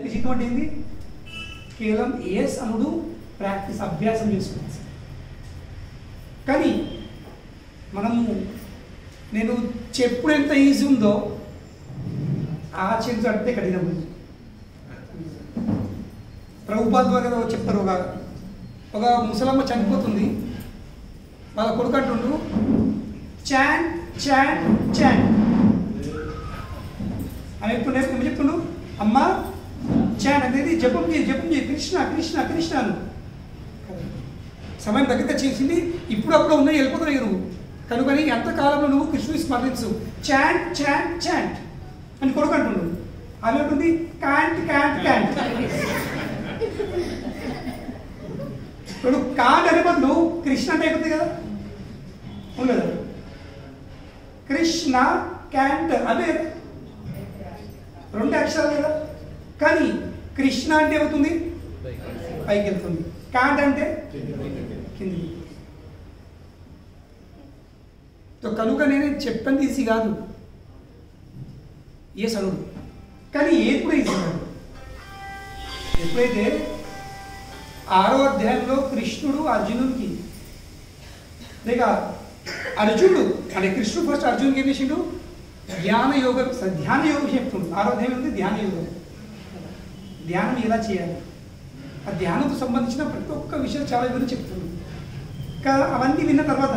జీవితం అంటే ఏంది? కేవలం ఏఎస్ అనుడు ప్రాక్టీస్ అభ్యాసం చేసుకోవాలి. కానీ మనము నేను చెప్పుడు ఎంత ఈజీ ఉందో ఆచరించే కఠినం. ప్రభుపాద ద్వారా చెప్తారు, ఒక ముసలమ్మ చనిపోతుంది, వాళ్ళ కొడుకు అంటుండు చాంట్ చాంట్ చాంట్ అని ఎప్పుడు చెప్తుండు, అమ్మ చాంట్ అనేది జపం చేయి కృష్ణ కృష్ణ కృష్ణ అను. సమయం దగ్గర చేసింది, ఇప్పుడప్పుడు ఉన్నాయి వెళ్ళిపోతున్నాయి నువ్వు, కనుకని ఎంతకాలంలో నువ్వు కృష్ణుని స్మరించు, చాంట్ చాంట్ చాంట్ అని కొడుకు అంటుండు. ఆమె ఉంటుంది కాంట్ కాంట్ కాంట్. ఇప్పుడు కాంట్ అనే బదులు కృష్ణ అంటే అయిపోతుంది కదా, ఉండదు కృష్ణ క్యాంట్ అదే రెండు అక్షరాలు కదా. కానీ కృష్ణ అంటే ఏమవుతుంది? పైకి వెళ్తుంది. కాంట్ అంటే కింది. కనుక నేను చెప్పండి ఈజీ కాదు, ఏ సరుడు, కానీ ఏది కూడా ఈజీ కాదు. ఎప్పుడైతే 6వ అధ్యాయంలో కృష్ణుడు అర్జునుడికి లేక అర్జునుడు అంటే కృష్ణుడు ఫస్ట్ అర్జునుడికి ఏం చేసిండు? ధ్యాన యోగం చెప్తుండు. 6వ అధ్యాయం ఉంది ధ్యాన యోగం, ధ్యానం ఎలా చేయాలి, ఆ ధ్యానంతో సంబంధించిన ప్రతి ఒక్క విషయం చాలా వివరించి చెప్తుంది. అవన్నీ విన్న తర్వాత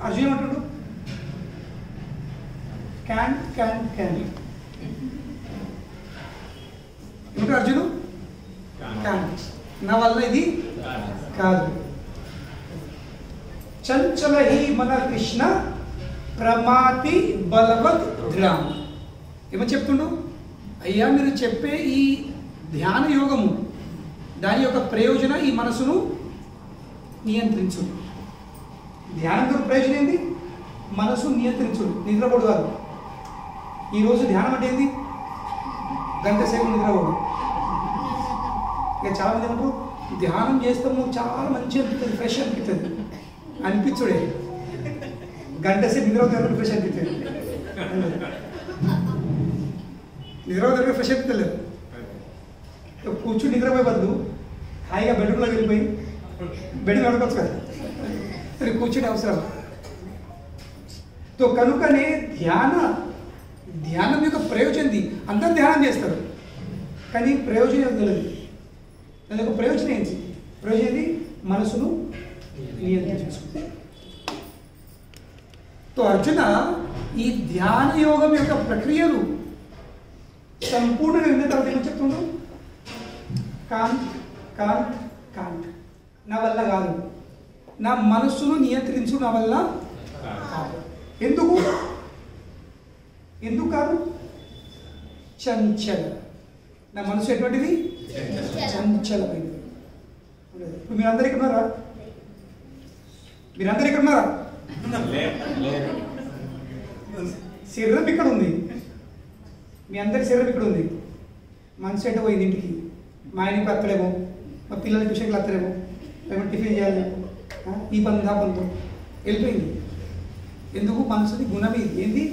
అర్జున్ అంటాడు క్యాన్ క్యాన్ క్యాన్ ఏమిటి అర్జును? క్యాన్, నా వల్ల ఇది కాదు. చంచల హి మన కృష్ణ ప్రమాతి బలవత్ ధ్రాం. ఏమని చెప్తుండు? అయ్యా మీరు చెప్పే ఈ ధ్యాన యోగము దాని యొక్క ప్రయోజనం ఈ మనసును నియంత్రించు. ధ్యానం యొక్క ప్రయోజనం ఏంటి? మనసు నియంత్రించు, నిద్రపోడు కాదు. ఈరోజు ధ్యానం అంటే ఏంది? గంట సేపు నిద్రపోడు. ఇక చాలామంది ఏమంటారు ధ్యానం చేస్తాము చాలా మంచి అనిపిస్తుంది, ఫ్రెష్ అనిపిస్తుంది. అనిపించుడే గంట సేపు నిద్ర ఫ్రెష్ అనిపిస్తుంది, నిద్ర ఫ్రెష్ అనిపించలేదు. కూర్చుని నిద్రపోయే బదులు హాయిగా బెడ్రూమ్లోకి వెళ్ళిపోయి బెడ్ నడపచ్చు కదా, మరి కూర్చుని అవసరం. కనుకనే ధ్యానం యొక్క ప్రయోజనం, అందరూ ధ్యానం చేస్తారు కానీ ప్రయోజనం తెలియదు. దాని యొక్క ప్రయోజనం ఏంటి? ప్రయోజనం ఏంటి? మనసును నియంత్రించుకుంది. అర్జున ఈ ధ్యాన యోగం యొక్క ప్రక్రియలు సంపూర్ణంగా విన్న తర్వాత ఏమని చెప్తుండ్రు? కాంట్ కాంట్ కాంట్, నా వల్ల కాదు, నా మనస్సును నియంత్రించు, నా వల్ల కాదు. ఎందుకు కాదు? చంచల, నా మనసు ఎటువంటిది? చంచలమైనది. ఇప్పుడు మీరందరూ ఇక్కడ ఉన్నారా? మీరందరూ ఇక్కడ ఉన్నారా? శరీరం ఇక్కడ ఉంది, మీ అందరి శరీరం ఇక్కడ ఉంది. మనసు ఎట్ట పోయింది ఇంటికి, మా ఆయనకి అత్తలేమో, మా పిల్లల ట్యూషన్కి అత్తలేమో, లేకపోతే టిఫిన్ చేయాలి, ఈ పని ఆ పనితో వెళ్ళిపోయింది. ఎందుకు? మనసుది గుణం ఏంది?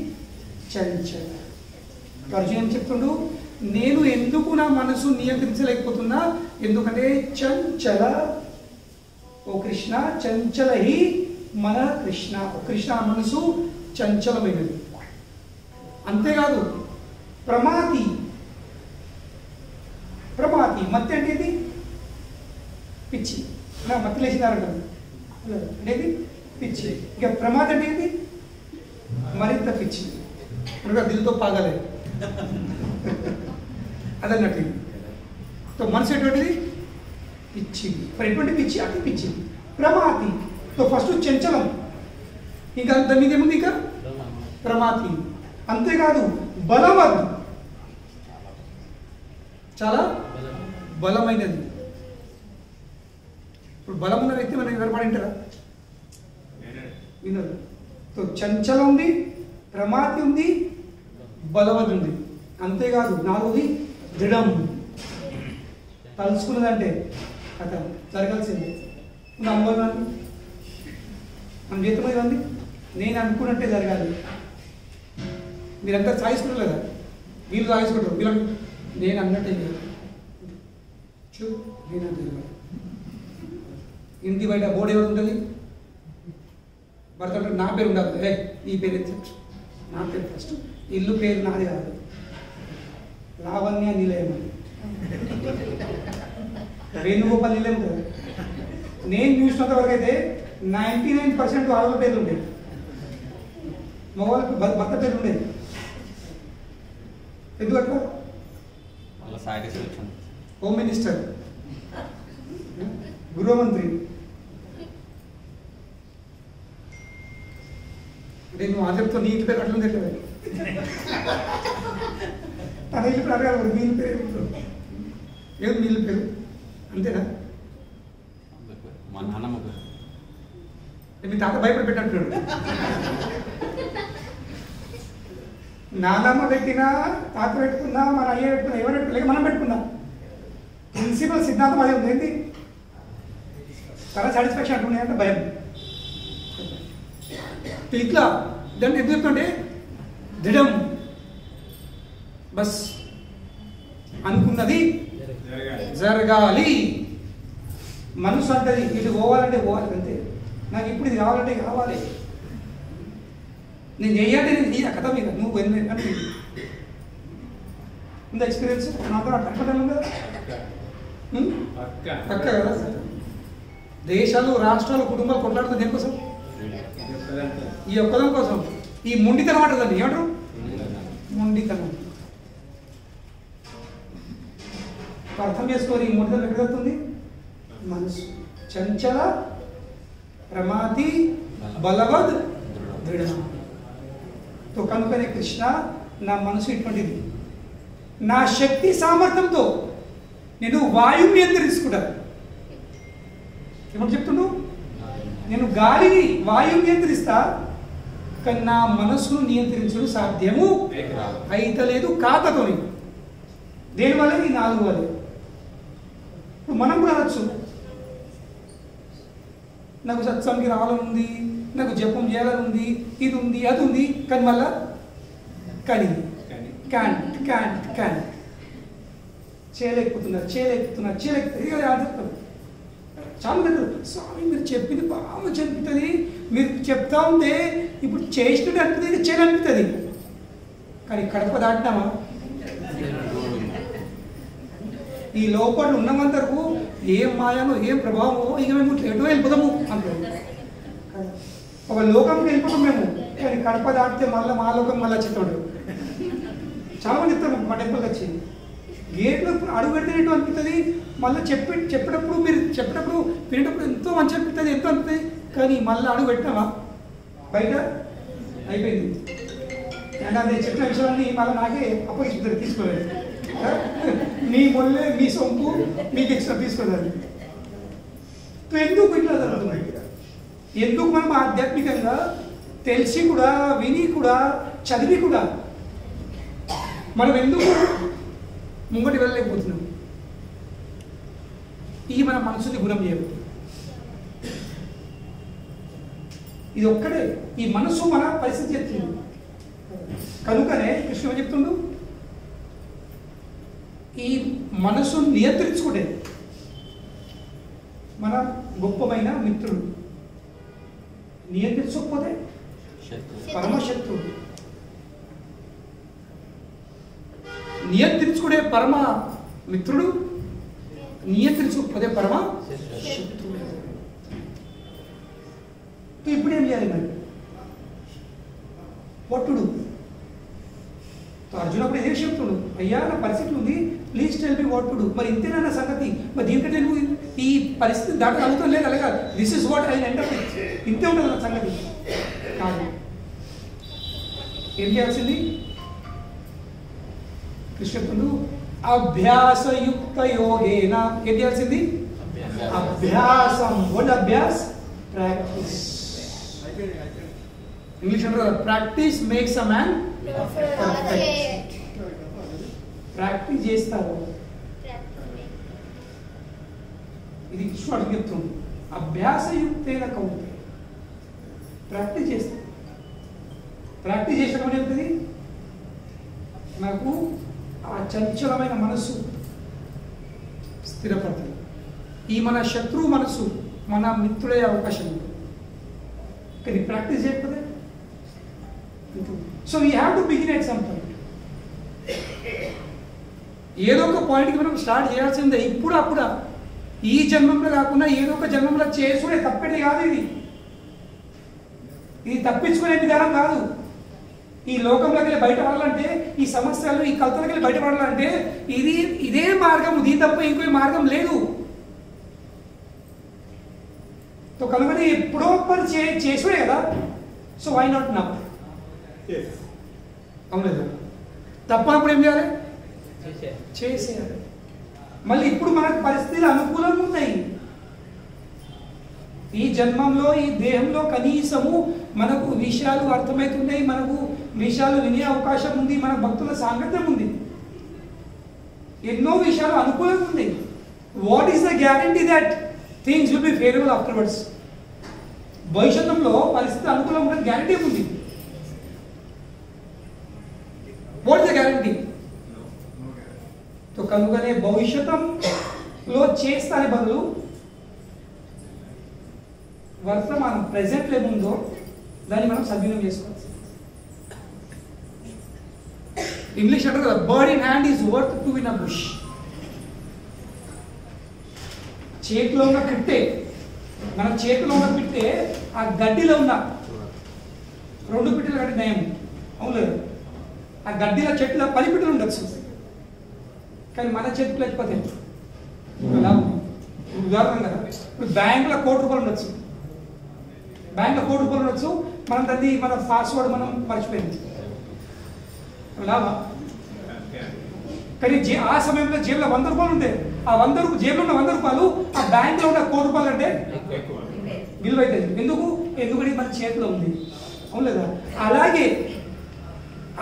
చంచల. అర్జున్ ఏం చెప్తుండు? నేను ఎందుకు నా మనసు నియంత్రించలేకపోతున్నా? ఎందుకంటే చంచల, ఓ కృష్ణ చంచల హి మన కృష్ణ, కృష్ణ మనసు చంచలమైనది. అంతేకాదు ప్రమాతి, మత్తి అంటే ఏంటి? పిచ్చి. నా మత్తి లేచినారంట అనేది పిచ్చి. ఇక ప్రమాదం అంటే ఏంటి? మరింత పిచ్చి, దిల్తో పాగలే అదన్నట్టు. మనసు ఎటువంటిది? పిచ్చి. మరి ఎటువంటి పిచ్చి? అతి పిచ్చి, ప్రమాతి. ఫస్ట్ చంచలం, ఇంకా దాని మీద ఏముంది? ఇంకా ప్రమాతి. అంతేకాదు బలవద్, చాలా బలమైనది. ఇప్పుడు బలం ఉన్న వ్యక్తి మనం వినపడింటారా? వినరు. చంచలం ఉంది, ప్రమాతి ఉంది, బలవద్ ఉంది. అంతేకాదు 4ది దృఢం. తలుచుకున్నదంటే కథ జరగాల్సిందే. నమ్మని మన జీతం ఇవ్వండి, నేను అనుకున్నట్టే జరగాలి. మీరంతా సాధించుకుంటారు కదా, వీళ్ళు సాధించుకుంటారు, వీళ్ళు నేను అన్నట్టే ఇంటి బయట బోర్డు ఎవరు ఉంటుంది? భర్త నా పేరు ఉండదు, ఈ పేరు నా పేరు ఫస్ట్, ఇల్లు పేరు నాది కాదు, లావణ్య నిలయం అని వేణుగోపాల్ నిలయం కదా. నేను చూసినంత వరకు అయితే 99% వాళ్ళ పేర్లు ఉండేవి, మగవాళ్ళకి భర్త పేరు ఉండేది. ఎందుకంటే హోమ్ మినిస్టర్, గృహమంత్రి, అంటే నువ్వు ఆదరితో నీ ఇంటి పేరు అట్లా ఎట్లా తన ఇల్లు పేరు అడగాలి, మీ ఇల్లు పేరు ఏమి మీ ఇల్లు పేరు అంతేనా? మా నాన్నమ్మ పేరు మీ తాత భయపడి పెట్టినట్టున్నాడు. నాన్నమ్మ పెట్టినా, తాత పెట్టుకున్నా, మన అయ్య పెట్టుకున్నా, ఎవరు పెట్టుకోలేక మనం పెట్టుకున్నాం. ప్రిన్సిపల్ సిద్ధాంతం అదే ఉంది. ఏంటి తన సాటిస్ఫాక్షన్ అట్లున్నాయి అంటే భయం. ఇట్లా దాన్ని ఎందుకు చెప్తుంటే దృఢం, బస్ అనుకున్నది జరగాలి. మనసు అంటది ఇటు పోవాలంటే పోవాలి అంతే. నాకు ఇప్పుడు ఇది కావాలంటే కావాలి, నేను చేయాలంటే నేను చేయ కథ మీద నువ్వు అంటే ఉందా ఎక్స్పీరియన్స్? నాతో అట్టడం కదా పక్క కదా. దేశాలు, రాష్ట్రాలు, కుటుంబాలు కొట్లాడుతుంది దేనికోసం? ఈ ఒక్కదం కోసం. ఈ మొండితనం అంటుందండి, ఏమంటారు? మొండితనం. అర్థం చేసుకోవాలి. ఈ మొండితనం ఎక్కడ వస్తుంది? మనసు. చంచల ప్రమాది బలవద్ దృఢ. కనుకనే కృష్ణ, నా మనసు ఇటువంటిది, నా శక్తి సామర్థ్యంతో నేను వాయువు నియంత్రించుకుంటాను. ఏమంటే చెప్తున్నావు? నేను గాలిని, వాయువు నియంత్రిస్తా, కానీ నా మనసును నియంత్రించడం సాధ్యము అయితలేదు కాతతోని. దేనివల్ల? ఈ 4 వల్ల. ఇప్పుడు మనం కూడా అనొచ్చు, నాకు సత్సంగి రావాలని ఉంది, నాకు జపం చేయాలని ఉంది, ఇది ఉంది, అది ఉంది, కానీ మళ్ళా కానీ క్యాన్ చేయలేకపోతున్నారు. చాలా మంది స్వామి మీరు చెప్పింది బాగా మంచి అనిపిస్తుంది, మీరు చెప్తా ఉంటే ఇప్పుడు చేసినట్టు అనిపిస్తుంది, చేయాలనిపిస్తుంది, కానీ కడప దాటినామా? ఈ లోపల ఉన్నంత వరకు ఏం మాయనో ఏం ప్రభావమో ఇక మేము ఎటో వెళ్ళిపోతాము అంటారు. ఒక లోకంకి వెళ్ళిపోతాం మేము, కానీ కడప దాటితే మళ్ళీ మా లోకం మళ్ళీ వచ్చేస్తాడు. చాలా మంది చెప్తారు మా టెంపుల్కి వచ్చి, గేట్లో అడుగు పెడితే అనిపిస్తుంది, మళ్ళీ చెప్పేటప్పుడు మీరు చెప్పేటప్పుడు వినేటప్పుడు ఎంతో మంచి అనిపిస్తుంది, ఎంతో అనిపిస్తుంది, కానీ మళ్ళీ అడుగు పెట్టినామా బయట అయిపోయింది. అండ్ అదే చెప్పిన విషయాన్ని మళ్ళీ నాకే అప్పగిస్తుంది, తీసుకోలేదు. మీ మొల్లే, మీ సొంపు మీకు ఎక్స్ట్రా తీసుకోలేదు. ఎందుకు ఇట్లా జరుగుతుంది? ఎందుకు మనం ఆధ్యాత్మికంగా తెలిసి కూడా, విని కూడా, చదివి కూడా మనం ఎందుకు ముంగటి వెళ్ళలేకపోతున్నాం? ఈ మన మనసుని గుణం చేయబట్టి. ఇది ఒక్కడే, ఈ మనసు మన పరిస్థితి చెప్తుంది. కనుకనే కృష్ణుడు చెప్తుండు, ఈ మనసును నియంత్రించుకుంటే మన గొప్పమైన మిత్రుడు, నియంత్రించకపోతే పరమశత్రుడు. నియంత్రించుకునే పరమ మిత్రుడు, నియంత్రించకపోతే పరమ శత్రుడు. ఇప్పుడు ఏం చేయాలి మరి? పట్టుడు. అర్జున్ అప్పుడు ఏం చెప్తుడు, అయ్యా నా పరిస్థితి ఉంది, please tell me what to do. మరి ఇంతేనా నా సంగతి? మరి దీనికంటే నువ్వు ఈ పరిస్థితి దాకా కలుగుతాం లేదు అలాగా, this is what I end up with, ఇంతే ఉంటుంది నా సంగతి కాదు. ఏం చేయాల్సింది? కృష్ణుడు అభ్యాసయుక్త యోగేన ఏం చేయాల్సింది? అభ్యాసం. వాట్ అభ్యాస్? ప్రాక్టీస్. ఇంగ్లీష్ అంటారు practice makes a man perfect. Practice చేస్తారు. ఇది కృష్ణుడు చెప్తుంది, అభ్యాసయుక్తైన కౌంటే. ప్రాక్టీస్ చేస్తారు. ప్రాక్టీస్ చేసినప్పుడు చెప్తుంది నాకు ఆ చంచలమైన మనస్సు స్థిరపడుతుంది. ఈ మన శత్రువు మనస్సు మన మిత్రుడయ్యే అవకాశం ఉంటుంది. కానీ ప్రాక్టీస్ చేయకపోతే so we have to begin at some point. ఏదో ఒక పాయింట్కి మనం స్టార్ట్ చేయాల్సిందే. ఇప్పుడు అప్పుడు ఈ జన్మంలో కాకుండా ఏదో ఒక జన్మంలో చేసుకునే తప్పేది కాదు. ఇది తప్పించుకునే విధానం కాదు. ఈ లోకంలోకి వెళ్ళి బయటపడాలంటే, ఈ సమస్యలు ఈ కల్పనకి వెళ్ళి బయటపడాలంటే ఇదే మార్గం, దీని తప్ప ఇంకో మార్గం లేదు. కనుక ఎప్పుడో పని చేసుడే కదా. So why not now? అవును లేదా? తప్పనప్పుడు ఏం చేయాలి? చేసేయాలి. మళ్ళీ ఇప్పుడు మనకు పరిస్థితులు అనుకూలంగా ఉన్నాయి. ఈ జన్మంలో ఈ దేహంలో కనీసము మనకు విషయాలు అర్థమవుతున్నాయి, మనకు విషయాలు వినే అవకాశం ఉంది, మన భక్తుల సాంగత్యం ఉంది, ఎన్నో విషయాలు అనుకూలంగా ఉన్నాయి. What is the guarantee that things will be favourable afterwards? భవిష్యత్తులో పరిస్థితి అనుకూలంగా ఉండడం గ్యారంటీ ఉంది. What is the guarantee? కనుకనే భవిష్యత్తులో చేస్తానే బదులు వర్తమానం ప్రెసెంట్ ఏముందో దాన్ని మనం సద్వినియోగం చేసుకోవాలి. ఇంగ్లీష్ అంటారు కదా, bird in hand is worth to in a bush. చేతిలో ఉన్న పిట్టే, మన చేతిలో ఉన్న పిట్టే ఆ గడ్డిలో ఉన్న 2 పిట్టలు కంటే నయం. అవును లేదు? ఆ గడ్డిలో చెట్టులో 10 పిట్టలు ఉండొచ్చు, కానీ మన చేతిలో లేకపోతే ఉదాహరణ కదా. ఇప్పుడు బ్యాంకులో ₹1,00,00,000 ఉండొచ్చు, బ్యాంకులో ₹1,00,00,000 ఉండొచ్చు, మనం దాన్ని మన పాస్వర్డ్ మనం మర్చిపోయింది లాభా. కానీ ఆ సమయంలో జేబులో ₹100 ఉంటాయి. ఆ జేబులో ఉన్న ₹100 ఆ బ్యాంకులో ఉన్న ₹1,00,00,000 అంటే విలువ అవుతుంది. ఎందుకంటే మన చేతిలో ఉంది. అవును లేదా?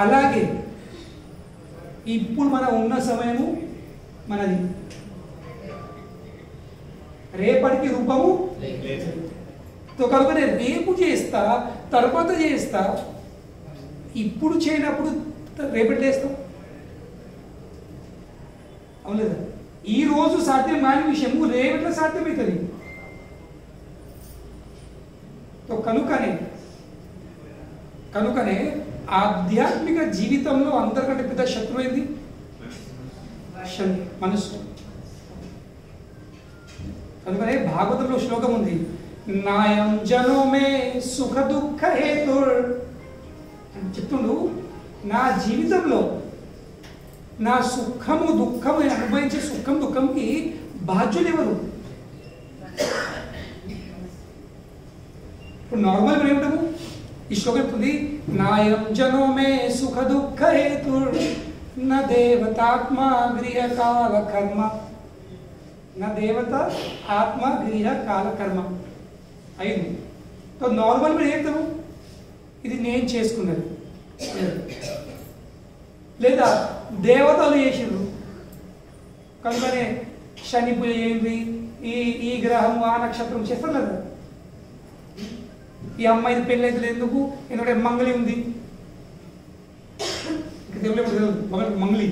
అలాగే ఇప్పుడు మనం ఉన్న సమయము మనది, రేపటికి రూపము కనుక రేపు చేస్తా, తర్వాత చేస్తా, ఇప్పుడు చేయనప్పుడు రేపటి చేస్తాం. అవును లేదా? ఈ రోజు సాధ్యం కాని విషయము రేపట్లో సాధ్యమవుతుంది. కనుకనే ఆధ్యాత్మిక జీవితంలో అందరికంటే పెద్ద శత్రువు ఏంది? మనస్సు. కనుకనే భాగవతంలో శ్లోకం ఉంది, నాయం జనో మే సుఖ దుఃఖ హేతు అని చెప్తుండు. నా జీవితంలో నా సుఖము దుఃఖము అనుభవించే సుఖం దుఃఖంకి బాధ్యులు ఎవరు? ఇప్పుడు నార్మల్గా ఏమిటము ఈ శ్లోకం చెప్తుంది, నాయం జనో మే సుఖ దుఃఖ హేతు న దేవతాత్మ గృహ కాల కర్మ. నా దేవత ఆత్మ గృహ కాల కర్మ 5. నార్మల్ మీరు ఏమిటాము? ఇది నేను చేసుకున్నది, లేదా దేవతలు చేసిర్రు కనుకనే శని పూజ చేయండి, ఈ గ్రహం ఆ నక్షత్రం చేస్తారు కదా. ఈ అమ్మాయిది పెళ్ళి అయితే ఎందుకు? ఎందుకంటే మంగళి ఉంది, మంగళి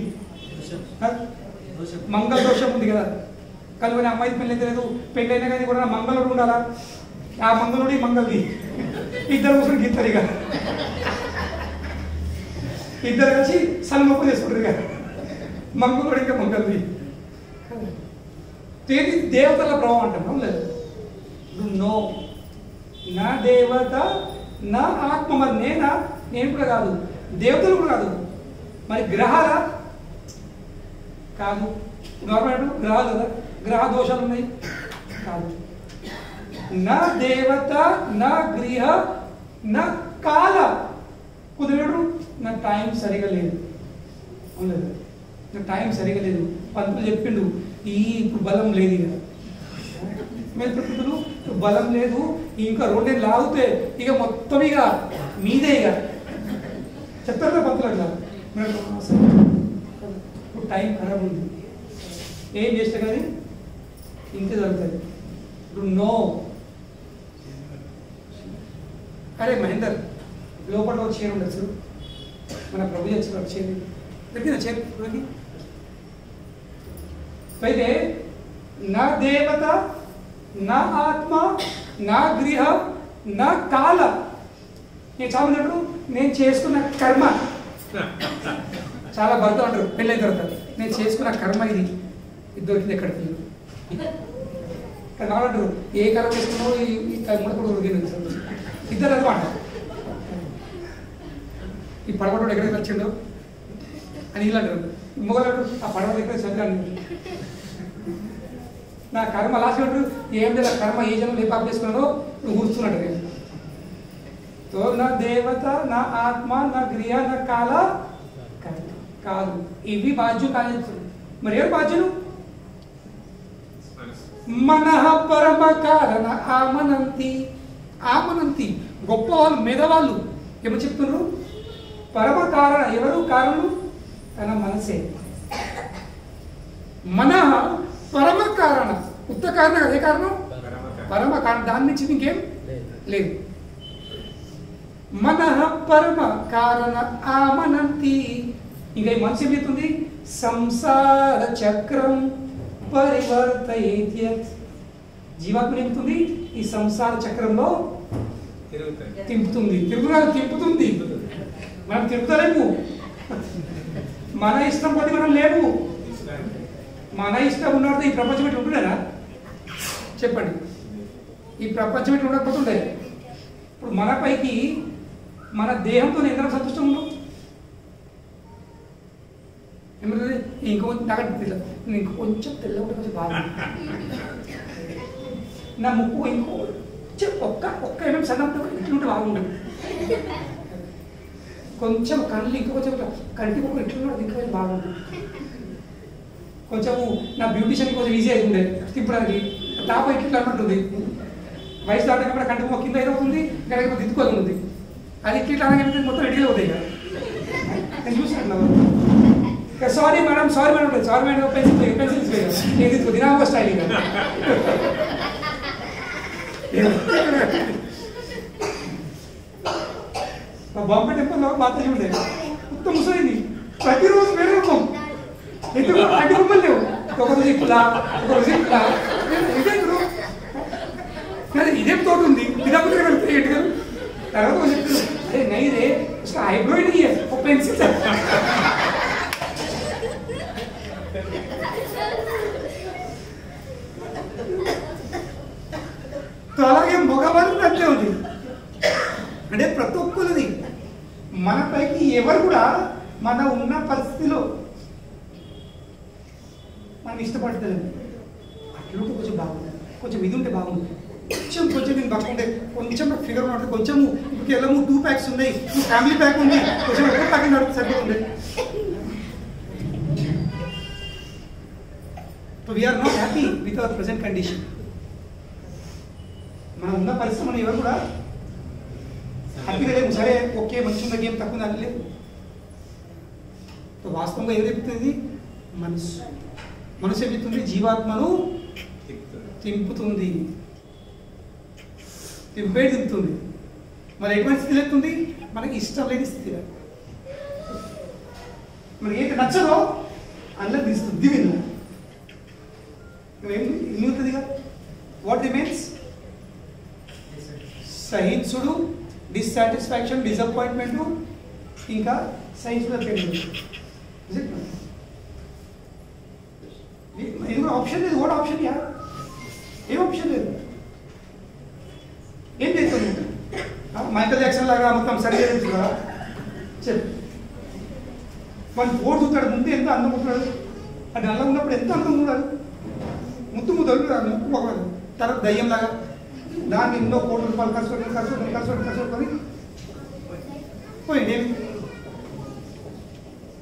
మంగళ దోషం ఉంది కదా. కనుక అమ్మాయి పెళ్ళి అయితే లేదు, పెళ్ళి అయినా కానీ కూడా మంగళుడు ఉండాలా. ఆ మంగళుడి మంగళది ఇద్దరు కూర్చొని గీస్తారు, ఇక ఇద్దరు కలిసి సన్మొప్పు చేసుకుంటారు. ఇక మంగళుడు ఇంకా మంగళది దేవతల ప్రభావం అంటాం లేదు. నో, నా దేవత నా ఆత్మ. మరి నేను కూడా కాదు, దేవతలు కూడా కాదు, మరి గ్రహాల కాదు. నార్మల్ గ్రహాలు కదా, గ్రహ దోషాలు ఉన్నాయి కాదు. నా దేవత నా గృహ నా కాల కుదిరేడు. నా టైం సరిగా లేదు, అవును, నా టైం సరిగా లేదు. పంతులు చెప్పిండు ఇప్పుడు బలం లేదు, ఇక మెతుకులు బలం లేదు, ఇంకా 2 నెలలు లాగితే ఇక మొత్తం ఇక మీదే. ఇక చెప్తారు పంతులు అట్లా. ఇప్పుడు టైం ఖరాబ్ ఉంది, ఏం చేస్తే కానీ ఇంతే జరుగుతుంది. ఇప్పుడు నో. అరే మహేందర్, లోపల ఒక చీర ఉండొచ్చు, మన ప్రభు చర్చ చీర దగ్గర చీర అయితే నా దేవత, నా ఆత్మ, నా గృహ, నా కాల. నేను చాలా మంది అంటారు నేను చేసుకున్న కర్మ. చాలా భర్త అంటారు పెళ్ళైన తర్వాత నేను చేసుకున్న కర్మ ఇది దొరికింది ఎక్కడికి కావాలంటారు. ఏ కర్మ చేసుకున్నావు ఈ కర్మ కూడా ఉరిగింది ఇద్దరు అనమాట. ఈ పడవడు ఎక్కడికి వచ్చిండో అని ఇలా అంటారు. మొగలాడు ఆ పడవ ఎక్కడ చదివాను నా కర్మ లాస్ట్ అంటారు. ఏం లేదు కర్మ ఏ జనం ఏ పాప చేసుకున్నాడో నువ్వు కూర్చున్నాడు. తో నా దేవత, నా ఆత్మ, నా గృహ, నా కాల కాదు. ఇవి బాధ్యు కాదు. మరి ఎవరు బాధ్యులు? మనః పరమ కారణ ఆమనంతి. ఆమనంతి గొప్ప వాళ్ళు, మేధవాళ్ళు ఏమో చెప్తున్నారు. పరమ కారణ ఎవరు? కారణం తన మనసే. మనః పరమ కారణ, ఉత్త కారణ అదే కారణం, పరమ కారణం. దాని నుంచి ఇంకేం లేదు. మనః పరమ కారణ ఆమనంతి. ఇంకా ఈ మనసు ఏమవుతుంది? సంసార చక్రం పరివర్తయేత్యత్. జీవాత్మ ఏమవుతుంది? ఈ సంసార చక్రంలో తింపుతుంది. తింపుతుంది. మనం తిప్పుతలేము. మన ఇష్టం కొద్ది మనం లేవు. మన ఇష్టం ఉన్నట్టు ఈ ప్రపంచం ఎట్లా ఉంటుండేనా? చెప్పండి. ఈ ప్రపంచం ఎట్లా ఉండకపోతుండే? ఇప్పుడు మన పైకి మన దేహంతో ఎంత సంతోషం ఉన్నాం. ఏమంటే ఇంకొంచెం తెల్ల ఉంటే కొంచెం బాగా, నా ముక్కు ఒక్క ఏమేమి సన్నప్పుడు ఇట్లుంటే బాగుంటుంది. కొంచెం కళ్ళు ఇంకొంచెం కంటి ముక్కు ఇట్లున్నాడు ఇంకా బాగుంటుంది. కొంచెము నా బ్యూటిషియన్ కొంచెం ఈజీ అవుతుండే తిప్పడానికి. తాప ఇట్లా అంటుంది. వయసు దాటాక కూడా కంటి ముక్కు కింద ఏదవుతుంది, ఇక్కడ దిద్దుకోవాలి ఉంది. అది ఇట్లా అనగానే మొత్తం రెడీగా అవుతాయి. నేను చూసినట్లు sorry madam, sorry madam, sorry madam, pencils ఇది దినామో స్టైల్. బాంబే టెంపుల్లో మాతాజీ ఉండే మొత్తం ముసలింది. ప్రతిరోజు వేరే రూపం. ఎందుకు అన్ని రూపాయలు లేవు. ఒకరోజు ఇట్లా, ఒకరోజు ఇట్లా. ఇదేం తోట ఉంది దినామో వెళ్తే ఎటుగా తర్వాత చెప్తారు అరే నైరే ఐబ్రో ఒక పెన్సిల్. అలాగే మగవారికి అంతే ఉంది. అంటే ప్రతి ఒక్కరిది మన పైకి ఎవరు కూడా మన ఉన్న పరిస్థితిలో మనం ఇష్టపడతలేదు. అట్లుంటే కొంచెం బాగుంది, కొంచెం ఇది ఉంటే బాగుంది, కొంచెం నేను బాగుంటే కొంచెం నాకు ఫిగర్ ఉంటుంది, కొంచెము ఇప్పుడు వెళ్ళము 2 ప్యాక్స్ ఉన్నాయి, ఫ్యామిలీ ప్యాక్ ఉంది, కొంచెం ఎక్కువ ప్యాకింగ్ నడుపు సరిపోతుంది. So we are not happy with our present condition. మనం ఉన్న పరిస్థితి మనం ఎవరు కూడా హ్యాపీగా లేవు. సరే ఓకే మంచి ఉన్న గేమ్ తక్కువ దాని లేదు. వాస్తవంగా ఏది చెప్తుంది? మనసు. మనసు ఏం చెప్తుంది? జీవాత్మను తింపుతుంది, తింపుతుంది. మరి ఎటువంటి స్థితి లేస్తుంది? మనకి ఇష్టం లేని స్థితి. మనకి ఏంటి నచ్చదో అందులో తీస్తుంది. దివిన ఇన్ని ఉంటుందిగా. What the means? సహించుడు, డిస్సాటిస్ఫాక్షన్, డిసప్పాయింట్మెంట్, ఇంకా సహించుడు ఇది కూడా ఆప్షన్ లేదు. What option? యా ఏం ఆప్షన్ లేదు. ఏం చేస్తుంది? మైకల్ జాక్సన్ లాగా మొత్తం సరిగా చెప్పు. వాళ్ళు ఫోటో చూస్తాడు, ముందు ఎంత అందం ఉంటాడు, అది నల్ల ఉన్నప్పుడు ఎంత అందం ఉన్నాడు, ముద్దు ముద్దలు ముక్కు పోకూడదు. తర్వాత దయ్యంలాగా దాన్ని ఎన్నో కోట్ల రూపాయలు ఖర్చు పెట్టుకొని పోయింది.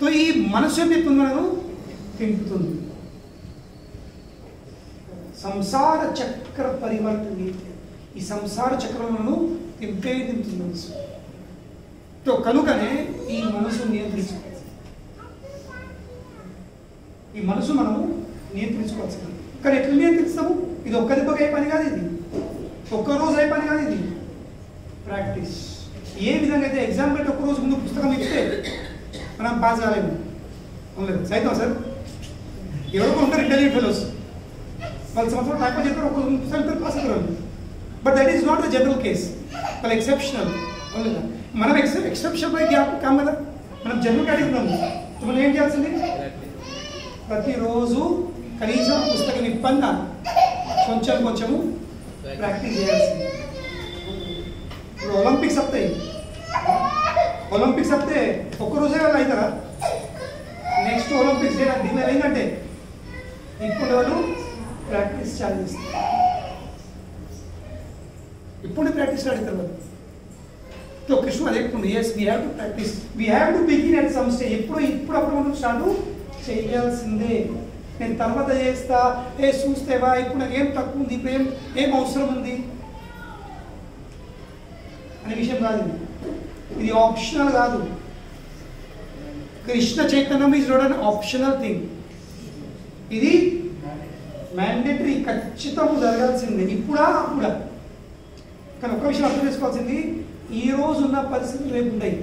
తో ఈ మనసు ఏం చెప్తుంది? మనను తింపుతుంది. సంసార చక్ర పరివర్తన. ఈ సంసార చక్రంలో తింపుతుంది మనసు. తో కనుకనే ఈ మనసు నియంత్రించుకోవాలి. ఈ మనసు మనము నియంత్రించుకోవాల్సింది. కానీ ఎట్లా నియంత్రిస్తాము? ఇది ఒక్క దెబ్బకి అయ్యే పని కాదు, ఇది ఒక్కరోజు అయ్యే పని కాదు, ఇది ప్రాక్టీస్. ఏ విధంగా అయితే ఎగ్జామ్ పెట్టి ఒక్కరోజు ముందు పుస్తకం ఇస్తే మనం పాస్ కాలేము. అవును సైతం సార్ ఎవరో ఉంటారు ఇంటెలిజెంట్ ఫెలోస్, వాళ్ళు సంవత్సరం టైం చేస్తారు, ఒక్కొక్కరు పాస్ అవుతారు. But that is not the general case, వాళ్ళు ఎక్సెప్షనల్. అవును, మనం ఎక్సెప్షన్ బై కాం కదా, మనం జనరల్ కేటగిరీ ఉన్నాము. మనం ఏం చేయాల్సింది? ప్రతిరోజు కనీసం పుస్తకం ఇప్పన్నా కొంచెము ప్రాక్టీస్ చేయాల్సింది. ఇప్పుడు ఒలింపిక్స్ వస్తాయి, ఒలింపిక్స్ వస్తే ఒక్కరోజే వాళ్ళు అవుతారా? నెక్స్ట్ ఒలింపిక్స్ దీని ఏంటంటే ఇప్పుడు వాళ్ళు ప్రాక్టీస్ స్టార్ట్ చేస్తారు, ఇప్పుడు ప్రాక్టీస్ స్టార్ట్ అవుతారు వాళ్ళు. సో కృష్ణ అదే చెప్తుంది, yes we have to practise, we have to begin at some stage. ఇప్పుడు మనం స్టార్ట్ చేయాల్సిందే. నేను తర్వాత చేస్తా, చూస్తేవా ఇప్పుడు నాకు ఏం తక్కువ ఉంది, ఇప్పుడు ఏం అవసరం ఉంది అనే విషయం కాదు. ఇది ఆప్షనల్ కాదు. కృష్ణ చైతన్యం is not an optional thing, ఇది మ్యాండేటరీ, ఖచ్చితంగా జరగాల్సిందే. ఇప్పుడా అప్పుడా? కానీ ఒక్క విషయం అర్థం చేసుకోవాల్సింది, ఈ రోజు ఉన్న పరిస్థితులు రేపు ఉన్నాయి.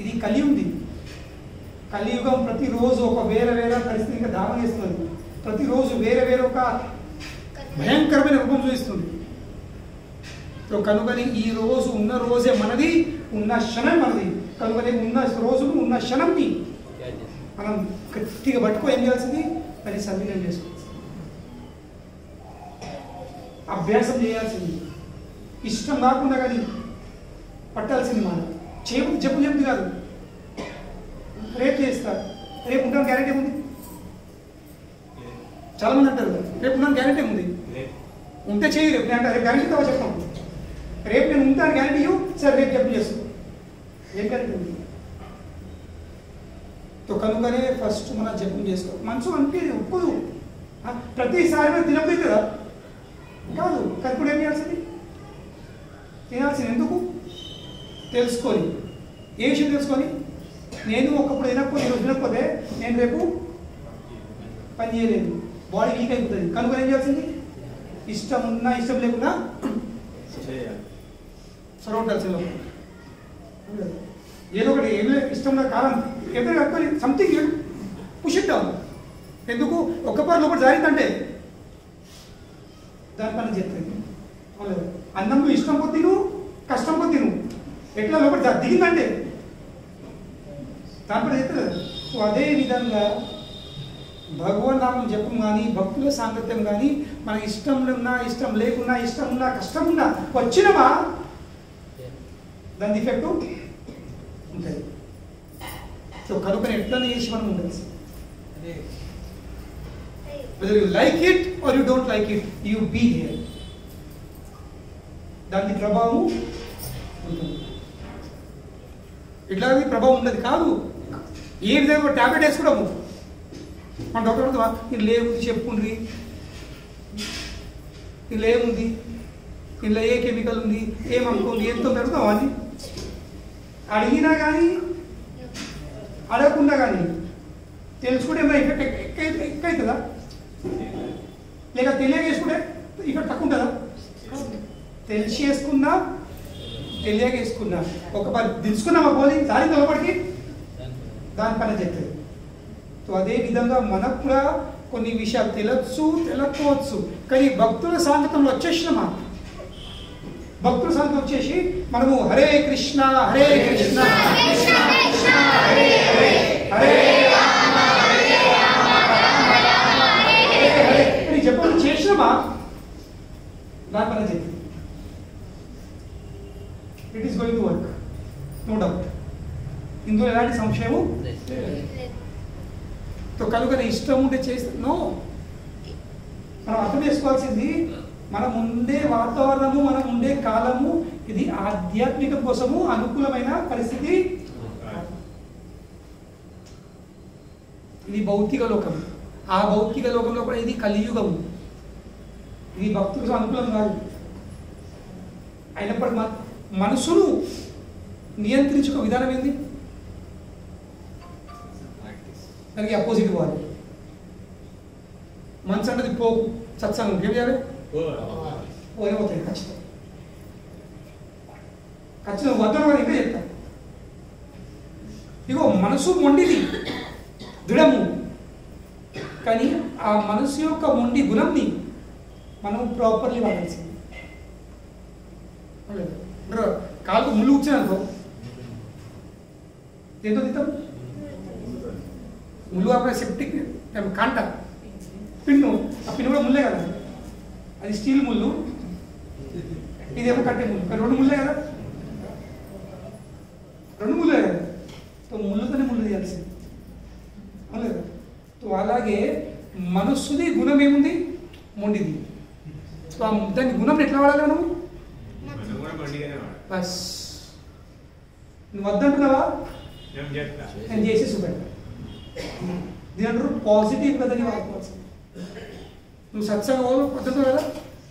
ఇది కలియుగం. కలియుగం ప్రతిరోజు ఒక వేరే పరిస్థితిగా దానం చేస్తుంది. ప్రతిరోజు వేరే ఒక భయంకరమైన రూపం చూపిస్తుంది. సో కనుకని ఈ రోజు ఉన్న రోజే మనది, ఉన్న క్షణం మనది. కనుకని ఉన్న రోజును ఉన్న క్షణంని మనం గట్టిగా పట్టుకో ఏం చేయాల్సింది? అది సద్వినియోగం చేసుకోవాల్సింది, అభ్యాసం చేయాల్సింది. ఇష్టం కాకుండా కానీ పట్టాల్సింది. మనం చెప్పు కాదు, రేపు చేస్తారు, రేపు ఉంటాను గ్యారెంటీ ఉంది. చాలా మంది అంటారు రేపు ఉన్నాను గ్యారెంటీ ఉంది, ఉంటే చేయి రేపు. నేను రేపు గ్యారెంటీతో చెప్తాను, రేపు నేను ఉంటాను గ్యారెంటీ ఇవ్వు, సరే రేపు జపం చేసుకో, ఏం గ్యారెంటీ ఉంది? సో కనుకనే ఫస్ట్ మనం జపం చేసుకో. మనసు అంటే ఒప్పుదు, ప్రతిసారి మనం తినకపోతే కదా కాదు. కనుక ఏం చేయాల్సింది? తినాల్సింది. ఎందుకు? తెలుసుకొని. ఏ విషయం తెలుసుకొని? నేను ఒకప్పుడు తినకపోతే, ఈరోజు తినకపోతే నేను రేపు పని చేయలేదు, బాడీ వీక్ అయిపోతుంది. కనుక ఏం చేయాల్సింది? ఇష్టం ఉన్నా ఇష్టం లేకున్నా సొరవటాల్సింది. ఏదో ఒకటి ఏం లేదు, ఇష్టం ఉన్న కాలం ఎదురు కట్టుకొని సంథింగ్ పుష్ ఇట్ డౌన్. ఎందుకు? ఒక్క పని లోపల జారిందంటే దాని పని చెప్తుంది. అన్నం నువ్వు ఇష్టం కొద్ది నువ్వు, కష్టం కొద్ది నువ్వు, ఎట్లా లోపల దిగిందంటే దాని పని చెప్తుంది. సో అదే విధంగా భగవన్ నామం జపం కానీ, భక్తుల సాంగత్యం కానీ, మన ఇష్టం ఉన్నా ఇష్టం లేకున్నా, ఇష్టం ఉన్నా కష్టం ఉన్నా వచ్చినవా దాని ఎఫెక్ట్ ఉంటుంది. సో కనుక ఎట్లా చేసి మనం ఉండాల్సి, whether you like it or you don't like it, you be here. దాని ప్రభావం ఉంటుంది. ఇట్లా ప్రభావం ఉండదు కాదు. ఏ విధంగా ట్యాబ్లెట్ వేసుకోవడము, మన డాక్టర్ ఇందులో ఏముంది చెప్పుండ్రి, ఇందులో ఏముంది, ఇందులో ఏ కెమికల్ ఉంది, ఏమనుకుంది, ఎంతో పెడతాం అని అడిగినా కానీ అడగకుండా కానీ తెలుసుకుంటే ఏమైనా ఎఫెక్ట్ ఎక్కువవుతుందా? లేక తెలియజేసుకుంటే ఎఫెక్ట్ తక్కువ ఉంటుందా? తెలిసేసుకున్నా తెలియజేసుకున్నా ఒక పని తెలుసుకున్నామా పోనీ దాని లోపలికి దాని పని చెప్తుంది. సో అదే విధంగా మనకు కూడా కొన్ని విషయాలు తెలియకపోవచ్చు, కానీ భక్తుల సాంగత్యంలో వచ్చేసినామా, భక్తుల సాంగత్యం వచ్చేసి మనము హరే కృష్ణ హరే కృష్ణ కృష్ణ కృష్ణ హరే హరే హరే రామ హరే రామ రామ రామ హరే హరే అని చెప్పడం చేసినామా దాని పని చెప్తుంది. It is going to work, no doubt, ఇందులో ఎలాంటి సంశయము. సో కనుక ఇష్టం ఉంటే చేస్తే నో. మనం అర్థం చేసుకోవాల్సింది, మనం ఉండే వాతావరణము, మనం ఉండే కాలము, ఇది ఆధ్యాత్మిక కోసము అనుకూలమైన పరిస్థితి. ఇది భౌతిక లోకం. ఆ భౌతిక లోకంలో కూడా ఇది కలియుగము, ఇది భక్తులకు అనుకూలం కాదు. అయినప్పటికీ మనసును నియంత్రించుకో విధానం ఏంది? దానికి అపోజిట్ ఇవ్వాలి. మనసు అంటే పోకు, సత్సంగం ఏం చేయాలి? పోయిపోతాయి ఖచ్చితంగా. ఖచ్చితంగా వద్దను కదా ఇంకా చెప్తాను. ఇగో మనసు మొండిది, దృఢము, కానీ ఆ మనసు యొక్క మొండి గుణంని మనం ప్రాపర్లీ వాడాల్సింది. కాలుకు ముళ్ళు కూర్చున్నానుకో ఏంటో తింటాం, ముళ్ళు కాకుండా సెప్టిక్ కాంట పిన్ను, ఆ పిన్ను కూడా ముళ్ళే కదా, అది స్టీల్ ముళ్ళు, ఇదేమో కట్టే ముళ్ళు, కానీ రెండు ముళ్ళే కదా, రెండు ముళ్ళే కదా. సో ముళ్ళతోనే ముళ్ళు తీయాల్సింది అవును కదా. సో అలాగే మనస్సుది గుణం ఏముంది, మొండిది. సో దాని గుణం ఎట్లా వాడాలి మనము? బస్ నువ్వు వద్దంటున్నావా, నేను చేసి చూపెడతా. దీని అంటారు పాజిటివ్ కదని వాడుకోవాల్సింది. నువ్వు సత్సంగా వద్దంటావు కదా,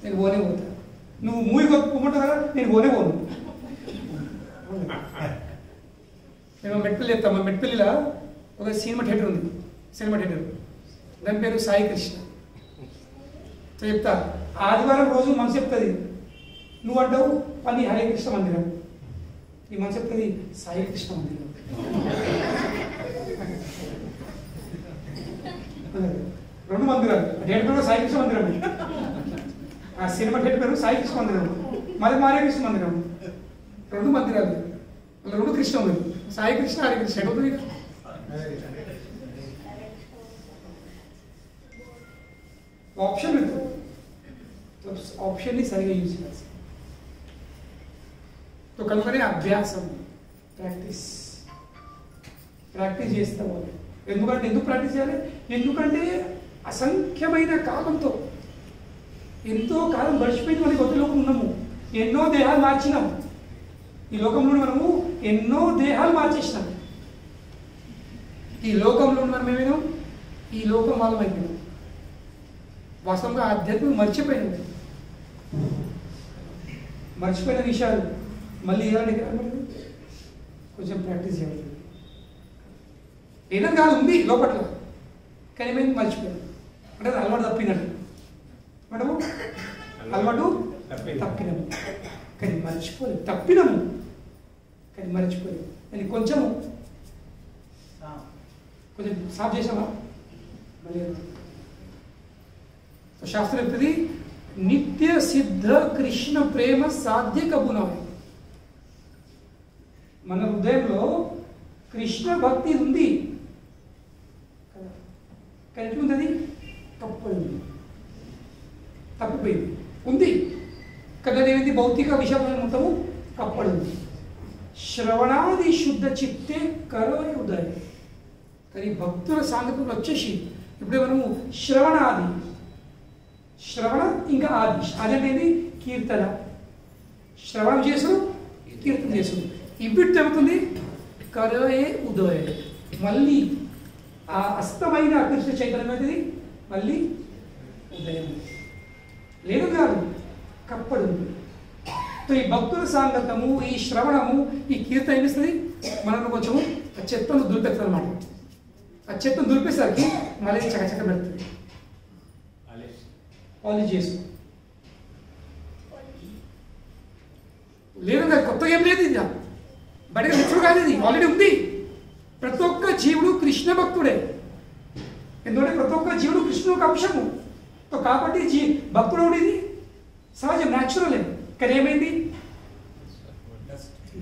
నేను పోనే పోతా. నువ్వు మూవీ కొట్టుకుంటావు కదా, నేను పోనే పోను. మేము మెట్పల్లి చెప్తాం. మా మెట్పల్లిలో ఒక సినిమా థియేటర్ ఉంది, సినిమా థియేటర్, దాని పేరు సాయి కృష్ణ. చెప్తా, ఆదివారం రోజు మనసు చెప్తుంది, నువ్వు అంటావు పని హరే కృష్ణ మందిరం, ఈ మనసు చెప్తుంది సాయి కృష్ణ మందిరం. రెండు మందిరాలు, థియేటర్ పేరు సాయి కృష్ణ మందిరం, ఆ సినిమా థియేటర్ పేరు సాయి కృష్ణ మందిరం, మరి మారే కృష్ణ మందిరం. రెండు మందిరాలు, రెండు కృష్ణములు, సాయి కృష్ణ హరే కృష్ణ అవుతుంది. ఆప్షన్ ఉంటుంది, ఆప్షన్ని సరిగా యూజ్ చేయాల్సి. కనుకనే అభ్యాసం, ప్రాక్టీస్ చేస్తాం. ఎందుకు ప్రాక్టీస్ చేయాలి? ఎందుకంటే అసంఖ్యమైన కాలంతో ఎంతో కాలం గడిచిపోయింది, మనకి కొత్త లోకం ఉన్నాము, ఎన్నో దేహాలు మార్చినాం. ఈ లోకంలో మనము ఎన్నో దేహాలు మార్చేసినాం. ఈ లోకంలో మనం ఏమైనా ఈ లోకం వాళ్ళం అయిపోయినాం. వాస్తవంగా ఆధ్యాత్మికం మర్చిపోయిన విషయాలు మళ్ళీ ఇలాంటి కొంచెం ప్రాక్టీస్ చేయాలి. ఏదైనా కాదు ఉంది లోపట్ల, కానీ మేము మర్చిపోయాం. అంటే అలవాటు తప్పినట్టు, మేడము అలవాటు తప్పినాము కానీ మర్చిపోలేదు, తప్పినాము కానీ మర్చిపోలేదు. అని కొంచెం సాఫ్ చేసామా మళ్ళీ. శాస్త్రం చెప్తుంది నిత్య సిద్ధ కృష్ణ ప్రేమ సాధ్య కబునా. మన హృదయంలో కృష్ణ భక్తి ఉంది, కానీ ఎట్లుంది? అది తప్పిపోయింది, ఉంది కదా. ఏమైంది? భౌతిక విషయం మొత్తము కప్పడింది. శ్రవణాది శుద్ధ చిత్తే కరోయ ఉదయం. కానీ భక్తుల సాంగత్యంలో వచ్చేసి ఇప్పుడు మనము శ్రవణ ఇంకా ఆది అంటే కీర్తన, శ్రవణం చేసుడు, కీర్తన చేసుడు, ఇవి చెబుతుంది కరోయే ఉదయ. మళ్ళీ ఆ అస్తమైన కృష్ణ చైతన్యం అనేది మళ్ళీ ఉదయం లేదు కాదు, కప్పడు. ఈ భక్తుల సాంగతము, ఈ శ్రవణము, ఈ కీర్తన ఏమిస్తుంది? మనకు కొంచెము ఆ చెత్తను దులిపేస్తుంది అన్నమాట. ఆ చెత్తను దులిపేసరికి మళ్ళీ చకచక పెడుతుంది, పాలిష్ చేసు. లేదు కాదు, కొత్తగా ఏం లేదు, ఇది బయటగా తెచ్చుడు కాదు, ఇది ఆల్రెడీ ఉంది. ప్రతి ఒక్క జీవుడు కృష్ణ భక్తుడే, ఎందుకంటే ప్రతి ఒక్క జీవుడు కృష్ణుడు అంశము. కాబట్టి భక్తుడు ఇది సహజం, న్యాచురలే. కానీ ఏమైంది?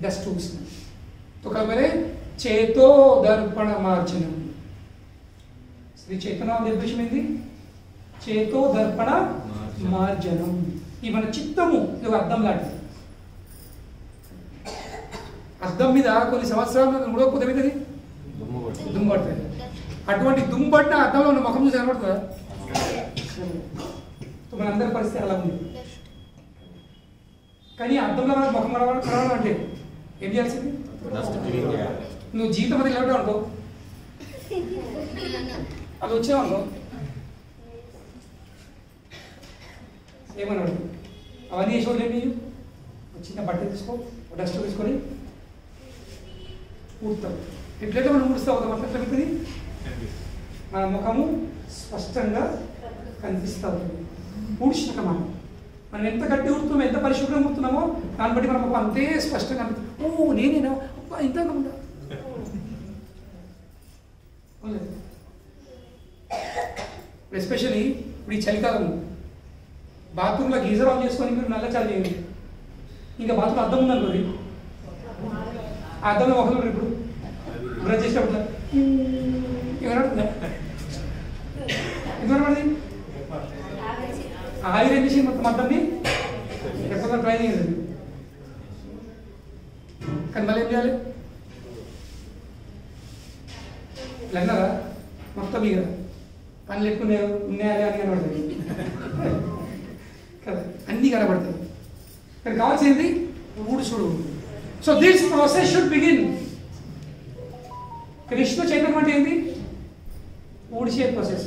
డస్ట్ చూస్తుంది. కాబట్టి చేతో దర్పణ మార్జనం. శ్రీ చైతన్య నిర్దేశం ఏంది? చేతో దర్పణ మార్జనం. ఈ మన చిత్తము ఇది ఒక అద్దం లాంటిది. అద్దం మీద కొన్ని సంవత్సరాలు ఉడకపోతే ఏమవుతుంది? దుమ్ము పడుతుంది. అటువంటి దుమ్ము పట్టిన అద్దంలో ఉన్న ముఖం చూసి కనబడుతుందా? మనందరి పరిస్థితి అలా ఉంది. కానీ అద్దంలో ముఖం కనబడాలి అంటే ఏం చేయాల్సింది? నువ్వు జీవితం అనేది లేవడం అనుకో, అది వచ్చావనుకో ఏమన్నాడు? అవన్నీ వేసి వదిలేండి. చిన్న బట్ట తీసుకో, డస్ట్ తీసుకొని ఊడతావు. ఎట్లయితే మనం ఊడుస్తూ అవుతాం అట్లా ఎట్లా మన ముఖము స్పష్టంగా కనిపిస్తూ ఉంటుంది. ఊడ్చినాక మనం ఎంత గట్టి ఊడుతున్నామో, ఎంత పరిశుభ్రంగా ఊడుతున్నామో దాన్ని బట్టి మన ముఖం అంతే స్పష్టంగా కనిపిస్తుంది. ఓ నేనేనా ఇంత ఉందా? ఎస్పెషల్లీ ఇప్పుడు ఈ చలికాలం బాత్రూంలో గీజర్ ఆన్ చేసుకొని మీరు నల్ల చాలు చేయండి. ఇంకా బాత్రూమ్ అద్దం ఉందనుకోండి, ఆ అద్దంలో ఒకరు ఇప్పుడు బ్రష్ చేసేటప్పుడు ఏమన్నా ఎందుకనబడింది ఆయిల్ ఏం చేసి మొత్తం అద్దంని ఎక్కడ ట్రై చేయలేదు. కానీ మళ్ళీ ఏం చేయాలి? లగ్నరా మొత్తం ఇక పనులు ఎక్కువ ఉన్నాయా అని కనబడుతుంది కదా, అన్నీ కనబడతాయి. ఇక్కడ కావాల్సింది ఊడుచుడు. So this process should begin. Krishna చైతన్యం అంటే ఏంటి? ఊడ్చే ప్రాసెస్,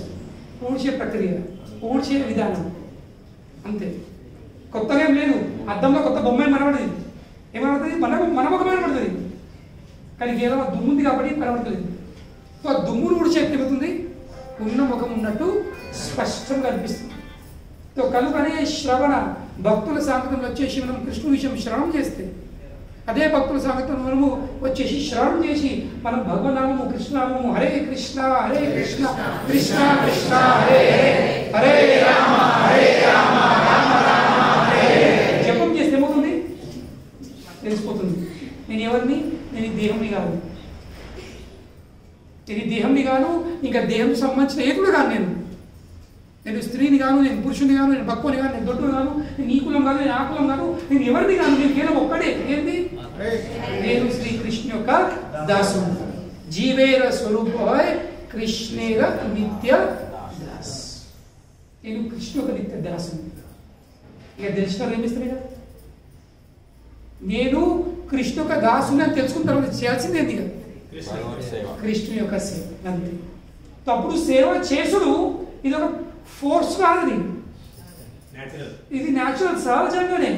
ఊడ్చే ప్రక్రియ, ఊడ్చే విధానం, అంతే. కొత్తగా ఏం లేదు. అద్దంలో కొత్త బొమ్మ కనబడుతుంది. ఏమనబడుతుంది? మన ముఖం కనబడుతుంది, కానీ కేవలం దుమ్ము ఉంది కాబట్టి కనబడతలేదు. సో ఆ దుమ్మును ఊడ్చే తిరుగుతుంది, ఉన్న ముఖం ఉన్నట్టు స్పష్టంగా అనిపిస్తుంది. సో కనుకనే శ్రవణ భక్తుల సాంగత్యంలో వచ్చేసి మనం కృష్ణు విషయం శ్రవణం చేస్తే, అదే భక్తుల సాంగత్యం మనము వచ్చేసి శ్రవణం చేసి మనం భగవన్నామము కృష్ణనామము హరే కృష్ణ కృష్ణ కృష్ణ హరే హరే రామ రామ రామ హరే జపం చేస్తే ఏమవుతుంది? తెలిసిపోతుంది నేను ఎవరిని, నేను ఈ దేహంని కాదు, నేను ఈ దేహంని కాను, ఇంకా దేహం సంబంధించిన ఏది కూడా కాదు. నేను స్త్రీని కాను, నేను పురుషుని కాను, నేను భక్తుని కాను, నేను దొడ్డుని కాను, నేను ఈ కులం కాదు, నేను ఆ కులం కాదు, నేను ఎవరిని కాను, నేను కేవలం ఒక్కడే. ఏంటి? నేను శ్రీకృష్ణ యొక్క దాసుడు. జీవేర స్వరూపాయ్ కృష్ణేర నిత్య దాస్. నేను కృష్ణ యొక్క నిత్య దాసుడు. ఇక తెలిసిన ఏమిస్తుంది కదా, నేను కృష్ణ యొక్క దాసుని అని తెలుసుకున్న తర్వాత చేయాల్సింది ఏంటి? కృష్ణ యొక్క సేవ, అంతే. అప్పుడు సేవ చేసుడు ఇది ఒక ఫోర్స్ కాదు, ఇది న్యాచురల్, సహజంగానే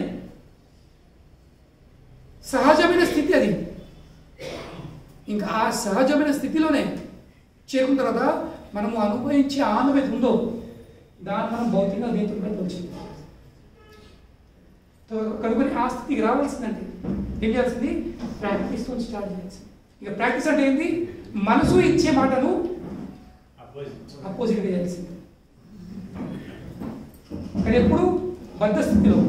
సహజమైన స్థితి అది. ఇంకా ఆ సహజమైన స్థితిలోనే చేరుకున్న తర్వాత మనము అనుభవించే ఆనందం ఏది ఉందో దాన్ని మనం భౌతికంగా దేంతో వచ్చింది. కనుకొని ఆ స్థితికి రావాల్సిందంటే ఏం చేయాల్సింది? ప్రాక్టీస్తో స్టార్ట్ చేయాల్సింది. ఇక ప్రాక్టీస్ అంటే ఏంటి? మనసు ఇచ్చే మాటను అపోజిట్గా చేయాల్సింది. కానీ ఎప్పుడు బద్ధ స్థితిలో.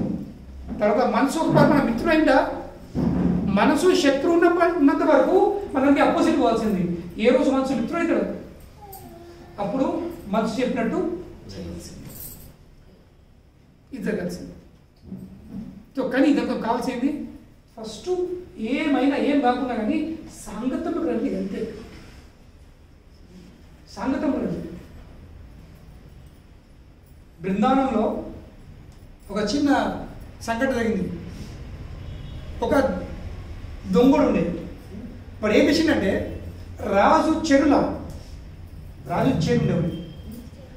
తర్వాత మనసు ఒక మన మిత్రుడైందా, మనసు శత్రువు ఉన్నంత వరకు మనకి అపోజిట్ పోవాల్సింది. ఏ రోజు మనసు మిత్రుడైతాడు అప్పుడు మనసు చెప్పినట్టు చేయాల్సింది, ఇది జరగాల్సింది. సో కానీ ఇదంతా కావాల్సింది ఫస్ట్ ఏమైనా ఏం కాకుండా కానీ సాంగత్యంలో రండి, అంతే. సాంగత్యంలో రండి. బృందావనంలో ఒక చిన్న సంఘటన జరిగింది. ఒక దొంగడు ఉండేది. వాడు ఏం చేసిందంటే రాజు చెరువు ఉండేవాడు.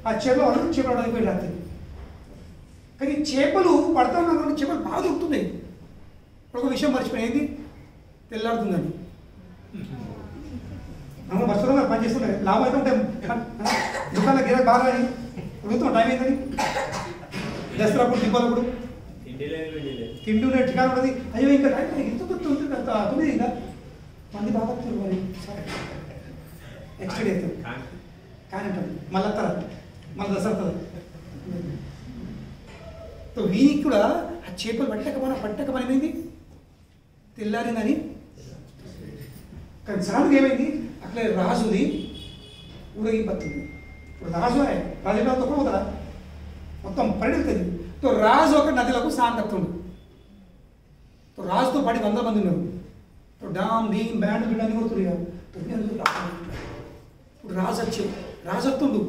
ఆ చెరువులో వాడు చేపలు పడకపోయి రాత్రి. కానీ చేపలు పడతా ఉన్న చేపలు బాగా దొరుకుతున్నాయి. ఒక విషయం మర్చిపోయింది, తెల్లాడుతుందని. బస్సులో పనిచేస్తున్నాయి, లాభం అయితే ఉంటే దుకాణంలో గిరాకీ బాగా అని అడుగుతున్నాం. టైం ఏంటని దసరాప్పుడు దిబ్బలప్పుడు తింటూ టికాన్ ఉంటుంది. అయ్యో ఇంకా టైం ఇంత గుర్తుంది, అంత 9 ఇంకా మంది బాగా మరి ఎక్స్టెండ్ అవుతుంది కానీ ఉంటుంది. మళ్ళీ వస్తారా, మళ్ళీ దసరా వస్తుంది. వీనికి కూడా ఆ చేపలు పట్టకమనేది తెల్లారిందని. కానీ సార్లు ఏమైంది, అట్లే రాజుది ఊరేగింపడుతుంది. ఇప్పుడు రాజు తొక్కపోతారా, మొత్తం పరిగెడుతుంది. రాజు ఒక నదిలకు సాంగత్తుండు. రాజుతో పాటు 100 మంది ఉన్నారు. డామ్ డీమ్ బ్యాండ్ బిడ్డని కొడుతుంది. ఇప్పుడు రాజు వస్తుండు.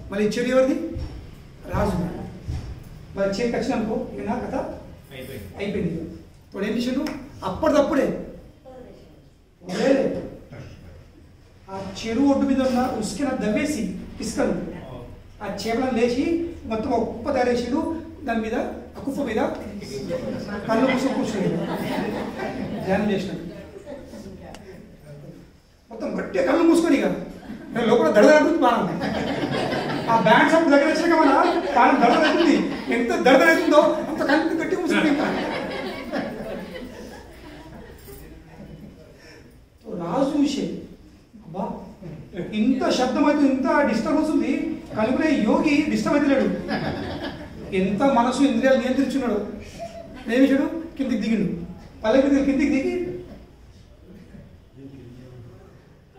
మళ్ళీ చెడు ఎవరిది? రాజు. మరి చేతికి వచ్చినానుకో ఇక నా కథ అయిపోయింది. ఇప్పుడు ఏం చేసాడు? అప్పటిదప్పుడే ఆ చెరువు ఒడ్డు మీద ఉన్న ఉసుకిన దవ్వేసి ఇసుకలు ఆ చేపలను లేచి మొత్తం ఒక కుప్ప తయారేసాడు. దాని మీద ఆ కుప్ప మీద కళ్ళు మూసుకొని కూర్చున్నాడు, ధ్యానం చేసినాడు. మొత్తం గట్టిగా కళ్ళు మూసుకొని ఇక లోపల దడదడుతుంది బాణం. ఆ బ్యాండ్ సౌండ్ దగ్గర వచ్చినాక మన బాణం దడదడుతుంది. ఎంత దడదడుతుందో అంత కళ్ళు గట్టిగా మూసుకొని రాజు విషయం. అబ్బా ఇంత శబ్దం అయితే, ఇంత డిస్టర్బెన్స్ ఉంది, కనుకనే యోగి డిస్టర్బ్ అవుతలేడు. ఎంత మనసు ఇంద్రియాలు నియంత్రించున్నాడు. ఏమిచాడు? కిందికి దిగిండు. పల్లకి కిందికి దిగి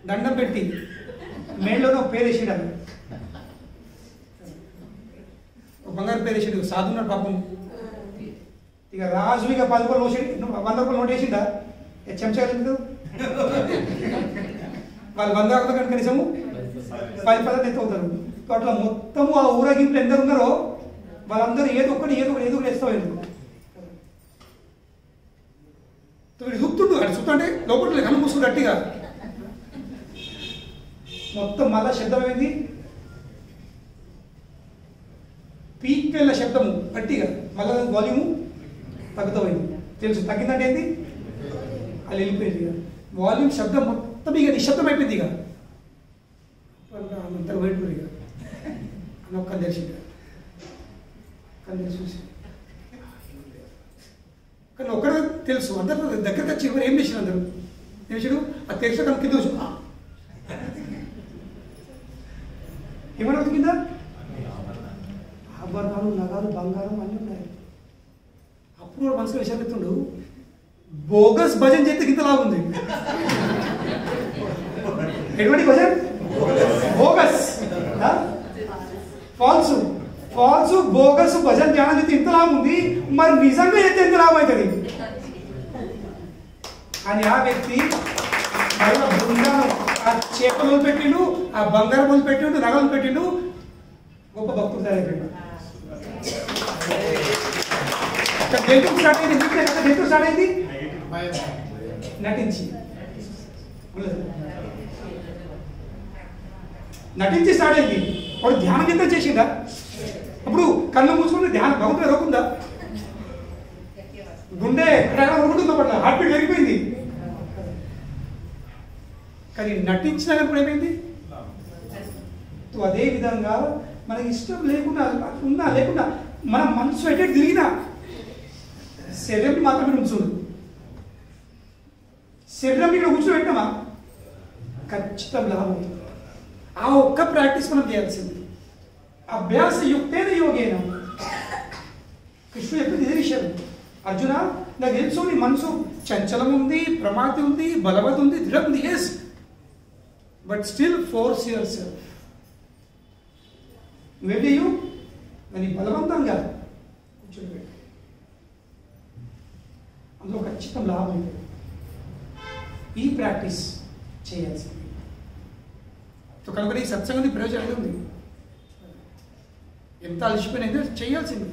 దండం పెట్టి మేడలోనే ఒక పేరు వేసాడు. ఒక బంగారు పేరు వేసాడు. సాధున్నాడు పాపం. ఇక రాజు ఇక 10 రూపాయలు నోట్ 100 రూపాయలు నోట్ వేసిండా? చెంచాలి వాళ్ళు 100 రూపాయలు కనుక కనీసము 10 పదాలు ఎంత అవుతారు. అట్లా మొత్తము ఆ ఊరేగింపులు ఎందరు ఉన్నారో వాళ్ళందరూ ఏదో ఒకటి వేస్తావు. వీడు చూపుతుండు. అటు చూస్తుంటే లోపల కన్ను మూసుకుంటు గట్టిగా మొత్తం మళ్ళా శబ్దం అయింది. పీక్ వెళ్ళ శబ్దము గట్టిగా మళ్ళా వాల్యూము తగ్గుతామైంది. తెలుసు తగ్గిందంటే ఏంది? అది వెళ్ళిపోయింది. ఇక వాల్యూమ్ శబ్దం మొత్తం ఇక నిశ్శబ్దం అయిపోయింది. ఇక అంత వైపు ఇక అని ఒక్క తెలిసింది. కళ్ళు చూసి కానీ ఒక్కడే తెలుసు. అందరూ దగ్గరకు వచ్చి ఎవరు ఏం చేసిన అందరూ ఏం చేసాడు? అది తెలిసి కనుక కింద వచ్చి ఏమన్నా కింద ఆభరణాలు, నగాలు, బంగారం అన్నీ ఉన్నాయి. అప్పుడు మనసులో విషయాలు బోగస్ భజన్ చేస్తే ఇంతలా ఉంది. ఎటువంటి భజన్? బోగస్, ఫాల్స్ బోగస్ భజన్ ధ్యానం చేస్తే ఇంత లాభం ఉంది. మరి నిజంగా అయితే ఎంత లాభం అవుతుంది అని ఆ వ్యక్తి బృందాలు ఆ చేపలు పెట్టిండు, ఆ బంగారం పెట్టిండు, నగలు పెట్టిండు. గొప్ప భక్తుడు తయారైపోయిండు. స్టార్ట్ అయింది నటించి స్టార్ట్ అయింది. వాడు ధ్యానం ఎంత చేసిందా? అప్పుడు కళ్ళు మూసుకుంటే ధ్యానం భగవంతుడు రోకుందా? గుండె రోకుంటుందో పట్ల హార్ట్ బీట్ పెరిగిపోయింది. కానీ నటించినా కూడా ఏమైంది? అదే విధంగా మనకి ఇష్టం లేకుండా ఉన్నా లేకుండా మన మనసు ఎటు తిరిగినా శరీరం మాత్రమే ఉంచుడు. శరీరం ఇక్కడ కూర్చోబెట్టామా ఖచ్చితంగా లాభం అవుతుంది. ఆ ఒక్క ప్రాక్టీస్ మనం చేయాల్సింది. అభ్యాస యుక్తేన యోగేన. కృష్ణుడు చెప్పింది ఇదే విషయం. అర్జున నాకు తెలుసు నీ మనసు చంచలం ఉంది, ప్రమాది ఉంది, బలవత్ ఉంది, దృఢం ఉంది. Yes, but still force yourself. నువ్వేం చేయు? దాన్ని బలవంతంగా కూర్చోబెట్టు. అందులో ఖచ్చితంగా లాభం ఉంది. ఈ ప్రాక్టీస్ చేయాల్సింది. కనుక ఈ సత్సంగం ప్రయోజనం ఉంది. ఎంత అలసిపోయినా చేయాల్సింది.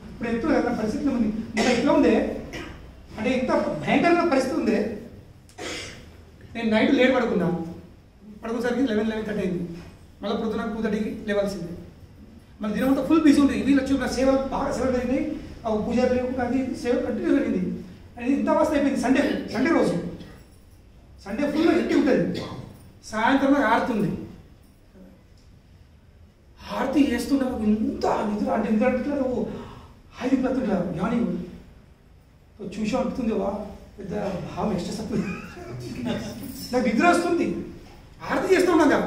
ఇప్పుడు ఎంతో పరిస్థితి ఉంది. ఇంకా ఇట్లా ఉందే అంటే ఇంత భయంకరమైన పరిస్థితి ఉందే. నేను నైట్ లేట్ పడుకునేసరికి 11:30 అయింది. మళ్ళీ పొద్దున 2:30కి లేవాల్సిందే. మళ్ళీ దినమంతా ఫుల్ బిజీ ఉంటుంది. వీళ్ళు వచ్చి నా సేవలు బాగా సేవలు జరిగినాయి. ఆ పూజలు అది సేవ కంటిన్యూ జరిగింది. అది ఇంత అవస్థ అయిపోయింది. సండే రోజు సండే ఫుల్ ఎట్టి ఉంటుంది. సాయంత్రం ఆడుతుంది. హారతి చేస్తున్నావు ఇంత నిద్ర అంటే నిద్ర నువ్వు హాయి బ్రతుకులా జ్ఞాని చూసి అంటుంది. వా పెద్ద భావం ఎక్స్ట్రెస్ అవుతుంది. నాకు నిద్ర వస్తుంది. హారతి చేస్తున్నాగా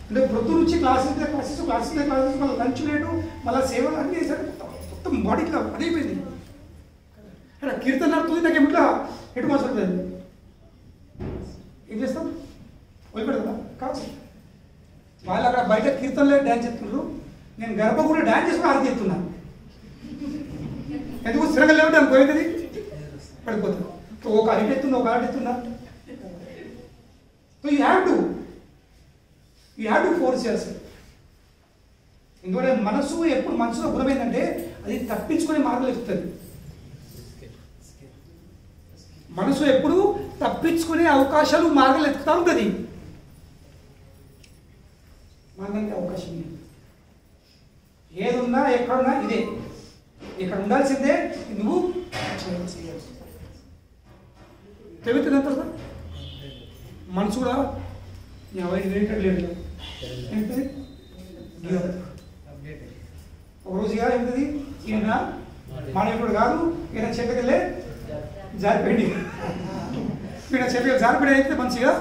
అంటే ప్రొద్దు నుంచి క్లాసెస్ మళ్ళీ లంచ్ లేటు మళ్ళీ సేవలు అన్నీ చేశారు. మొత్తం బాడీలో అదైపోయింది. అక్కడ కీర్తన నడుతుంది. నాకు ఏమిట్లా ఎటు మాట్లాడుతుంది. ఏం చేస్తాం? వదిలిపెడతా కాదు. వాళ్ళు అక్కడ బయట కీర్తనలో డ్యాన్స్ చేస్తున్నారు. నేను గర్భగుడి డ్యాన్స్ చేసుకుని హారతి చేస్తున్నాను. ఎందుకు స్థిరంగా లేవు దానికి పోయింది పడిపోతుంది. ఒక అరిటి ఎత్తున్నా ఒక ఆట ఎత్తున్నా. So you have to force చేస్తారు. ఎందుకంటే మనసు ఎప్పుడు మనసులో గుణం ఏంటంటే అది తప్పించుకునే మార్గం ఎత్తుతుంది. మనసు ఎప్పుడు తప్పించుకునే అవకాశాలు మార్గాలు ఎత్తుతా ఉంటుంది. మనకి అవకాశం లేదు. ఏదున్నా ఎక్కడున్నా ఇదే. ఇక్కడ ఉండాల్సిందే. నువ్వు తెలుగుతుంది ఎంత మనసు కూడా రిలేటెడ్ లేదు. ఏంటది? ఒక రోజుగా ఏంటది? ఈయన మానవుడు కాదు. ఈయన చెట్టుకెళ్ళే జారిపోయింది. ఈయన చెట్టుకెళ్ళి జారిపోయి అయితే మంచిగా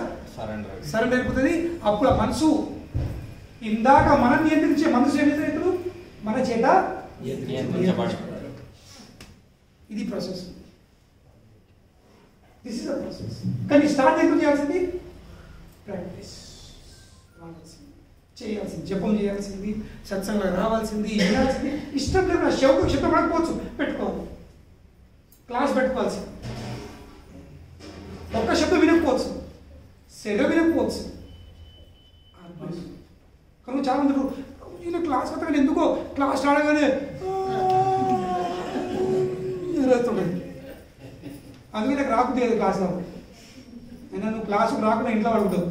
సరెండర్ అయిపోతుంది. అప్పుడు ఆ మనసు ఇందాక మనం నియంత్రించే మనసు ఏమిటో మన చేత ఇది process. This is the process. కానీ స్టార్ట్ ఎందుకు చేయాల్సింది? ప్రాక్టీస్ చేయాల్సింది, జపం చేయాల్సింది, సత్సంగంలో రావాల్సింది, వినాల్సింది. ఇష్టం లేదు నా శబ్దం పడకపోవచ్చు, పెట్టుకోవాలి. క్లాస్ పెట్టుకోవాల్సింది. ఒక్క శబ్దం వినకపోవచ్చు, సెగ వినకపోవచ్చు. కానీ చాలా మంది నేను క్లాస్ కొత్తగా ఎందుకో క్లాస్ రాడగానే ఎదురవుతుండదు. అందుకే నాకు రాకపోతే క్లాస్లో అయినా నువ్వు క్లాసుకు రాకుండా ఇంట్లో పడుకుంటావు.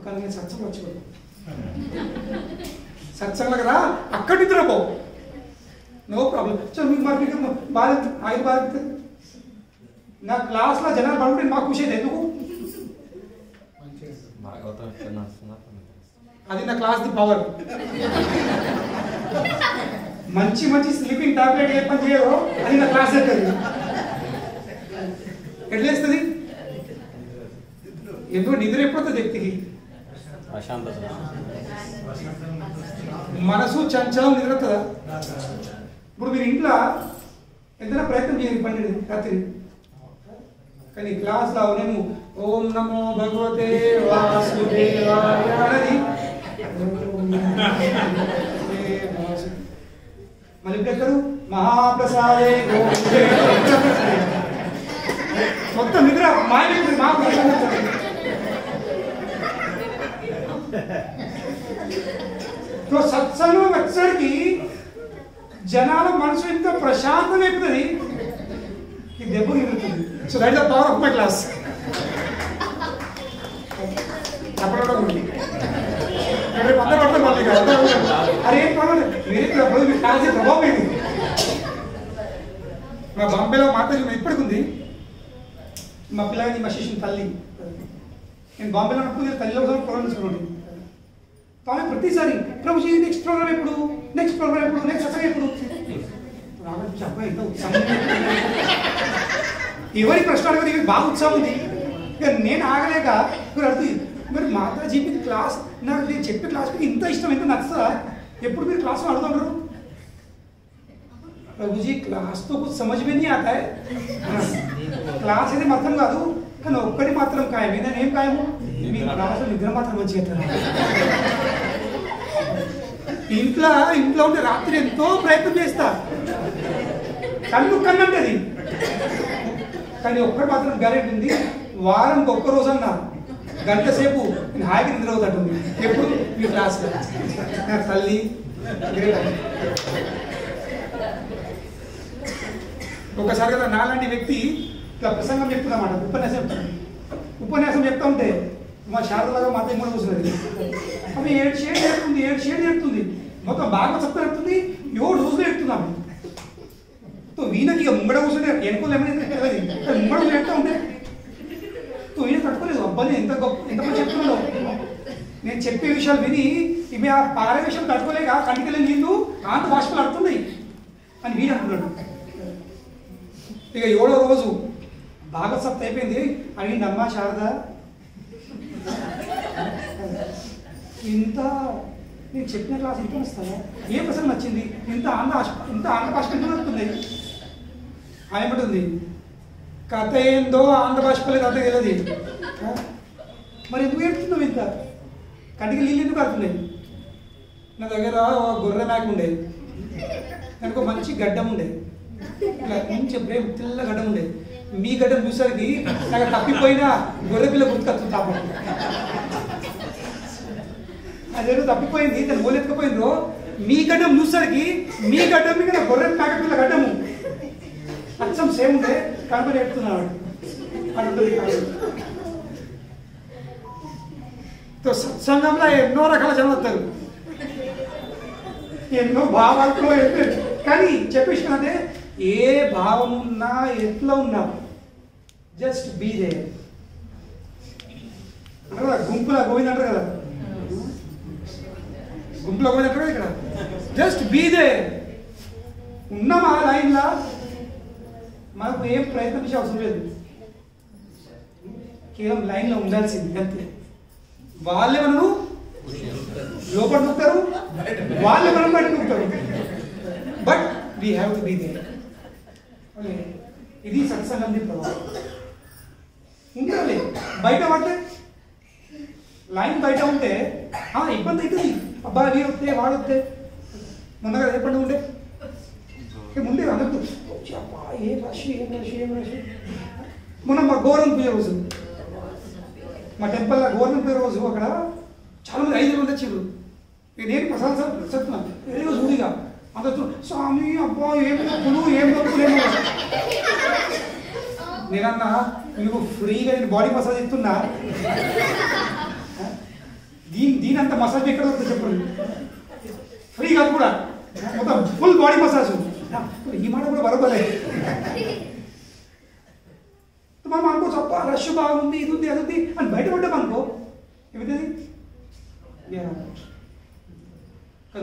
కానీ నేను సత్సంగం వచ్చి సత్సంగంలోకి రా, అక్కడ నిద్రపో, నో ప్రాబ్లం. సో మీకు మాకు బాధ ఆయన బాధ. నా క్లాస్లో జనాలు పడుకుంటే మాకు ఖుషి అయితే ఎందుకు? అది నా క్లాస్ ది పవర్. మంచి మంచి స్లీపింగ్ టాబ్లెట్ ఏ పని చేయో అది నా క్లాస్ అవుతుంది. ఎట్లా వేస్తుంది? ఎందుకు నిద్ర ఎప్పుడవుతుంది వ్యక్తికి? మనసు చంచలం నిద్రవుతుందా? ఇప్పుడు మీరు ఇంట్లో ఎంతైనా ప్రయత్నం చేయండి పండి రాత్రి, కానీ క్లాస్లో నేను ఓం నమో భగవతే వాసుదేవాయ అనేది మళ్ళీ ఎక్కడు మహాప్రసాదే మొత్తం నిద్ర మాయమైంది. సత్సంగం వచ్చేసరికి జనాల మనసు ఎంత ప్రశాంతం అయిపోతుంది, ఈ దెబ్బ నిలుతుంది. So that is the power of my class. అరే మీరు క్లాస్ ప్రభావం ఏంటి? మా బాంబేలో మాట్లాడి ఇప్పటికి ఉంది. మా పిల్లగాని మా శిష్యుని తల్లి, నేను బాంబేలో ఉన్నప్పుడు తల్లిలో ప్రోగ్రామ్ తీసుకున్నాను. కానీ ప్రతిసారి ప్రభుజీ నెక్స్ట్ ప్రోగ్రామ్ ఎప్పుడు, నెక్స్ట్ ప్రోగ్రామ్ ఎప్పుడు, నెక్స్ట్ అసలు ఎప్పుడు అబ్బాయి ఎంత ఉత్సాహం. ఎవరి ప్రశ్న అడగదు, ఇవి బాగా ఉత్సాహం ఉంది. ఇక నేను ఆగలేక మీరు అడుగుతుంది మరి మాతాజీ మీ క్లాస్ నాకు నేను చెప్పే క్లాస్ మీకు ఇంత ఇష్టం, ఎంత నచ్చుతుందా? ఎప్పుడు మీరు క్లాస్ में అడుగుతుంటారు ప్రభుజీ క్లాస్ తో कुछ समझ में नहीं आता है. క్లాస్ అనేది అర్థం కాదు, కానీ ఒక్కటి మాత్రం ఖాయం. నేను ఏం ఖాయము? మీ క్లాస్ నిద్ర మాత్రం మంచిగా. ఇంట్లో ఉంటే రాత్రి ఎంతో ప్రయత్నం చేస్తా, కన్ను కన్నంటది. కానీ ఒక్కటి మాత్రం గ్యారెంటీ ఉంది, వారంకి ఒక్క రోజు అన్నా గంట సేపు నేను హాయిగా నిద్ర అవుతాటుంది. ఎప్పుడు మీ క్లాస్ నా తల్లి. ఒకసారి కదా నాలాంటి వ్యక్తి ఇట్లా ప్రసంగం చెప్తున్నమాట, ఉపన్యాసం చెప్తా ఉంటే మా శారదలాగా మా కూడా కూర్చున్నది. అవి 7 షేడ్ ఎడుతుంది, మొత్తం బాగా చెప్తా ఎడుతుంది. 7 రోజులు ఎడుతున్నాము. వీణకి ఇక ముంగడ కూర్చుంటే ఎనుకోలు ఏమైనా తెలియదు, ముంగడ ఎడుతూ ఉంటే ఈయన తట్టుకోలేదు. అబ్బాయి ఎంత గొప్ప ఎంత మంది చెప్తున్నాడో. నేను చెప్పే విషయాలు విని ఇవి ఆ పారే విషయాలు తట్టుకోలేక కంటికెళ్ళి నీళ్ళు ఆంత బాష్పాలు అడుతున్నాయి అని వీడు అంటున్నాడు. ఇక 7వ రోజు బాగా సప్త అయిపోయింది. అడిగింది అమ్మ శారద ఇంత నేను చెప్పిన క్లాస్ ఇంత వస్తాయా, ఏ ప్రశ్న నచ్చింది, ఇంత ఆంధ్ర భాష ఎంత వస్తుంది? ఆయనపడుతుంది కథ ఏందో ఆంధ్ర భాషపల్లే కథ తెలియదు. మరి ఎందుకు ఏడుతున్నావు? ఇంత కంటికి నీళ్ళు ఎందుకు కడుతున్నాయి? నా దగ్గర గొర్రె మేక ఉండేది, నాకు మంచి గడ్డం ఉండేది, ఇలా కొంచెం ప్రేమ తెల్ల గడ్డం ఉండేది. మీ గడ్డం చూసరికి నాకు తప్పిపోయిన గొర్రె పిల్ల గుర్తుకొస్తుంది. తాప అదేదో తప్పిపోయింది, దాన్ని ఓలెత్తుకుపోయిందో మీ గడ్డం చూసరికి మీ గడ్డం మీద గొర్రె మేక పిల్ల గడ్డము అచ్చం సేమ్ ఉండే కనపడి ఎడుతున్నాడు అంటుంది. సత్సంగంలో ఎన్నో రకాల జనం వస్తారు, ఎన్నో భావాలతో వెళ్తారు. కానీ చెప్పేసినదే ఏ భావం ఉన్నా ఎట్లా ఉన్నా జస్ట్ బీ దేర్ అంటారు కదా. గుంపులా గోవింద అంటారు కదా, గుంపులో గోవింద అంటారు కదా. ఇక్కడ జస్ట్ బీ దేర్ ఉన్నామా లైన్లా, మనకు ఏం ప్రయత్నం చేసే అవసరం లేదు, కేవలం లైన్లో ఉండాల్సింది అంతే. వాళ్ళే మనను లోపల దూకుతారు, వాళ్ళు మనం బయట దూకుతారు. But we have to be there. ఇది సత్సంగం ప్రభావం. ఉండాలి. బయట పడితే లైన్ బయట ఉంటే ఇబ్బంది అవుతుంది. అబ్బా వీ వస్తే వాడు వస్తే ముందుగా చెప్పండి ఉండే ముందే అందరితో అబ్బా ఏం రష్ ఏం రష్ ఏం రష్. మొన్న మా గౌరవం పూజ రోజు మా టెంపుల్లో గౌరవం పూజ రోజు అక్కడ చాలా మంది 5 మంది వచ్చారు. నేను ప్రసాద్ సార్ చెప్తున్నాను ఏదో చూడిగా అందరితో స్వామి అబ్బా ఏం నొప్పులు ఏం నొప్పులు ఏమో. నేనన్నా నువ్వు ఫ్రీగా నేను బాడీ మసాజ్ ఇస్తున్నా, దీని అంత మసాజ్ ఎక్కడ వస్తుంది చెప్పండి. ఫ్రీ కాదు కూడా, మొత్తం ఫుల్ బాడీ మసాజ్. ఈ మాట కూడా బరబలే. మనం అనుకోవచ్చు అబ్బా రష్ బాగుంది, ఇది ఉంది అది ఉంది అని బయటపడ్డాం అనుకో ఏమిటది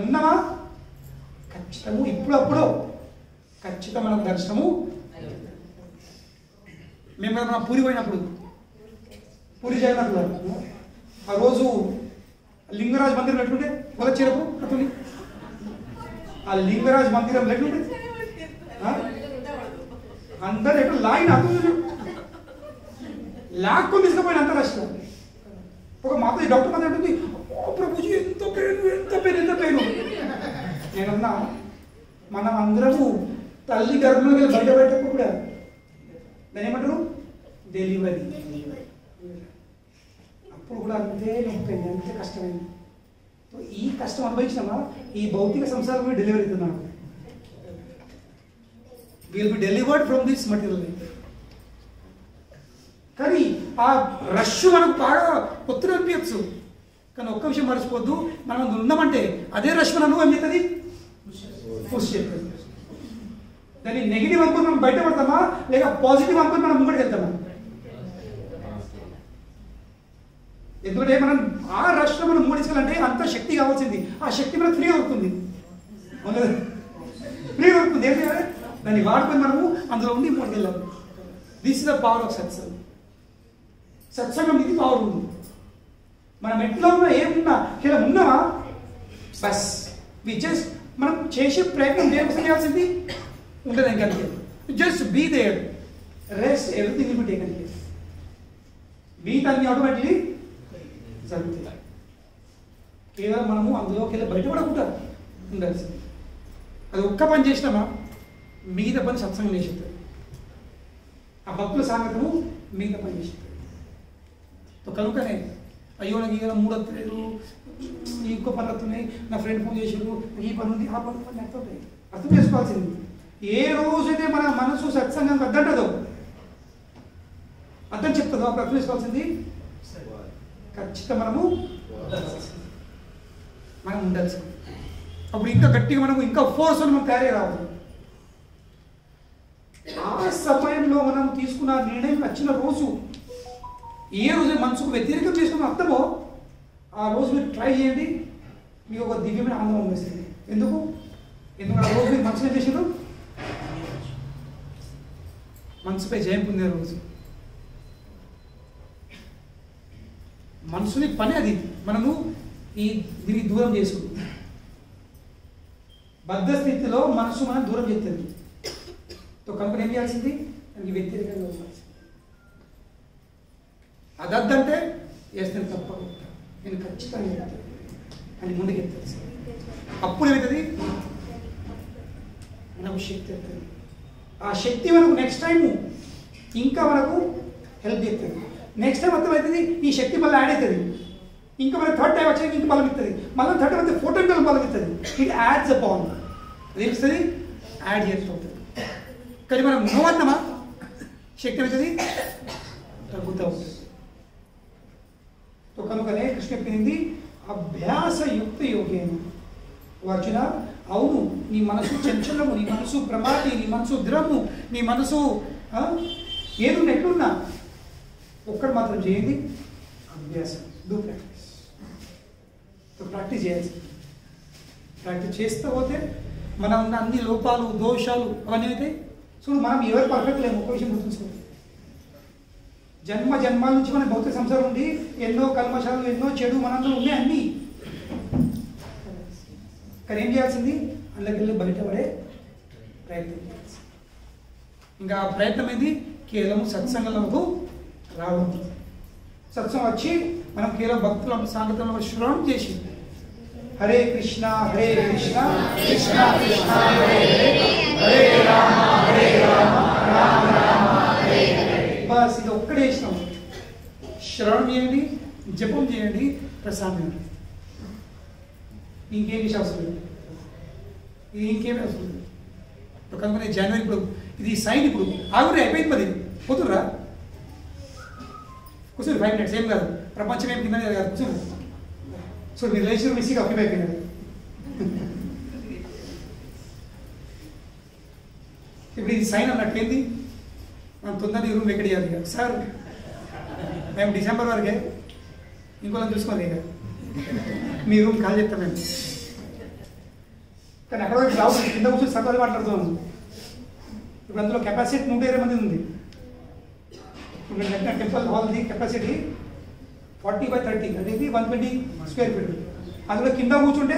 ఉన్నామా ఖచ్చితము ఇప్పుడప్పుడు ఖచ్చితంగా మనకు దర్శనము. మేము మన పూరి పోయినప్పుడు పూరి జగన్నాథ్ ఆ రోజు లింగరాజ్ మందిరం ఎట్లుంటే మొదలచ్చేటప్పుడు అతని ఆ లింగరాజ్ మందిరం ఎట్లుంటే అందరు ఎక్కడ లాగిన అతను లాక్కొని తీసుకుపోయిన అంత రష్లో. ఒక మాత డాక్టర్ మాత్రం ఉంటుంది ప్రభుజీ ఎంత పెయిన్ ఎంత పెయిన్ ఎంత పెయిన్. నేనన్నా మనం అందరము తల్లి గర్భంలో బయట పెట్టప్పుడు కూడా దాని ఏమంటారు డెలివరీ. అప్పుడు కూడా అంతే నొప్పింది, అంతే కష్టమైంది. ఈ కష్టం అనుభవించినామా ఈ భౌతిక సంసారం డెలివరీ అవుతున్నాను. Will be delivered from this material life. కానీ ఆ రష్ మనకు బాగా కొత్తగా అనిపించచ్చు. కానీ ఒక్క విషయం మర్చిపోద్దు, మనం ఉన్నామంటే అదే రష్ మనం ఏం చేస్తుంది పుష్ చేస్తుంది. దాన్ని నెగిటివ్ అనుకుని మనం బయటపడతామా లేక పాజిటివ్ అనుకుని మనం ముంగడికి వెళ్తామా? ఎందుకంటే మనం ఆ రష్లో మనం మూడించాలంటే అంత శక్తి కావాల్సింది. ఆ శక్తి మనకు ఫ్రీ అవుతుంది, ఫ్రీ అవుతుంది. ఏం చేయాలి దాన్ని వాడుకొని మనము అందులో ఉండి ముందుకు వెళ్ళాలి. This is the power of సత్సంగం. సత్సంగం ఇది పవర్ ఉంది. మనం ఎట్లా ఉన్నా ఏమున్నా ఇలా ఉన్నామా బస్ జస్ట్ మనం చేసే ప్రయత్నం దేనికోసం చేయాల్సింది ఉంటుంది. ఇంకా just be there, rest everything will be taken place. బీ దాన్ని ఆటోమేటిక్లీ జరుగుతుంది. కేవలం మనము అందులోకి వెళ్ళి బయటపడకుండా ఉండాల్సింది. అది ఒక్క పని చేసినామా మిగతా పని సత్సంగం చేసేది. ఆ భక్తుల సాంగత్యము మిగతా పని చేసేది. కనుకనే అయ్యో నాకు ఇక 3 వస్తలేదు, ఇంకో పనులు వస్తున్నాయి, నా ఫ్రెండ్ ఫోన్ చేసారు, ఈ పని ఉంది ఆ పని పని అర్థం అర్థం చేసుకోవాల్సింది. ఏ రోజైతే మన మనసు సత్సంగం వద్దంటదో అర్థం చెప్తుందో అప్పుడు అర్థం చేసుకోవాల్సింది ఖచ్చితంగా మనం ఉండాల్సింది. అప్పుడు ఇంకా గట్టిగా మనము ఇంకా ఫోర్స్ మనం తయారై రావాలి. ఆ సమయంలో మనం తీసుకున్న నిర్ణయం వచ్చిన రోజు, ఏ రోజు మనసుకు వ్యతిరేకం చేసుకున్న అర్థమో ఆ రోజు మీరు ట్రై చేయండి, మీకు ఒక దివ్యమైన ఆనందం వస్తుంది. ఎందుకంటే ఆ రోజు మీరు మనసులో చేసారు మనసుపై జయం పొందే రోజు. మనసుని పని అది మనము దీనికి దూరం చేసుకుంటాం. బద్ధ స్థితిలో మనసు మనం దూరం చేస్తుంది. కనుక ఏం చేయాల్సింది దానికి వ్యతిరేకంగా ఉండాల్సింది. అదంటే వేస్తాను తప్పకుండా నేను ఖచ్చితంగా వెళ్తాను అని ముందుకు వెళ్తాను. అప్పుడు ఏమవుతుంది మనకు శక్తి వస్తుంది. ఆ శక్తి మనకు నెక్స్ట్ టైము ఇంకా మనకు హెల్ప్ చేస్తుంది. నెక్స్ట్ టైం అర్థమవుతుంది ఈ శక్తి మళ్ళీ యాడ్ అవుతుంది. ఇంకా మనకి థర్డ్ టైం వచ్చాక ఇంకా బలం ఇస్తుంది. మళ్ళీ థర్డ్ టైం అయితే 4 టైం బలం ఇస్తుంది. It adds upon. అదేమిస్తుంది యాడ్ చేస్తూ ఉంటుంది. కానీ మనం నోవద్దమా శక్తి అవుతుంది తగ్గుతూ ఉంటుంది. కనుకనే కృష్ణ చెప్పింది అభ్యాసయుక్త యోగేన. అర్జున అవును నీ మనసు చంచలము, నీ మనసు ప్రమాది, నీ మనసు ద్రము, నీ మనసు ఏదున్నా ఎట్లున్నా ఒక్కడు మాత్రం చేయండి అభ్యాసం. Do practice. ప్రాక్టీస్ చేయాల్సి. ప్రాక్టీస్ చేస్తూ పోతే మనం ఉన్న అన్ని లోపాలు దోషాలు అవన్నీ అయితే చూడు మనం ఎవరు పర్ఫెక్ట్ లేము. ఒక విషయం గుర్తుంచుకోండి, జన్మ జన్మాల నుంచి మన భౌతిక సంసారం ఉండి ఎన్నో కల్మషాలు ఎన్నో చెడు మనంలో ఉన్నాయి అన్నీ. కానీ ఏం చేయాల్సింది అందులోకి వెళ్ళి బయటపడే ప్రయత్నం చేయాల్సింది. ఇంకా ఆ ప్రయత్నం ఏంది కేవలం సత్సంగంలోకి రావడం. సత్సంగం వచ్చి మనం కేవలం భక్తుల సాంగతంలో శ్రవణం చేసి హరే కృష్ణ కృష్ణ కృష్ణ హరే హరే హరే రామ రామ రామ హరే హరే. బస్ ఇది ఒక్కడే ఇష్టం. శ్రవణం చేయండి, జపం చేయండి, ప్రసాదం చేయండి. ఇంకేం విషయం అవసరం లేదు. ఇది ఇంకేమీ అవసరం లేదు. కనుక జనవరి ఇప్పుడు ఇది సైన్ ఇప్పుడు ఆగురే అయిపోయింది. మరి పోతుర్రా కూర్చోండి 5 minutes ఏం కాదు. ప్రపంచం ఏం కింద కాదు. కూర్చోండి. సో మీరు లేచిన మిస్గా ఒకే అయిపోయినారు. ఇప్పుడు ఇది సైన్ అన్నట్టు ఏంది మనం తొందరగా ఈ రూమ్ వెకెట్ చేయాలి. ఇక సార్ మేము డిసెంబర్ వరకే ఇంకోళ్ళని చూసుకోవాలి. ఇక మీ రూమ్ కాల్ చెప్తాం మేము. కానీ అక్కడ రావు కింద కూర్చొని సర్వాలు మాట్లాడుతున్నాము. ఇప్పుడు అందులో కెపాసిటీ 120 మంది ఉంది. ఇప్పుడు నేను చెప్పిన టెంపుల్ హాల్ది కెపాసిటీ 40/30 అనేది 120 స్క్వేర్ ఫీట్. అందులో కింద కూర్చుంటే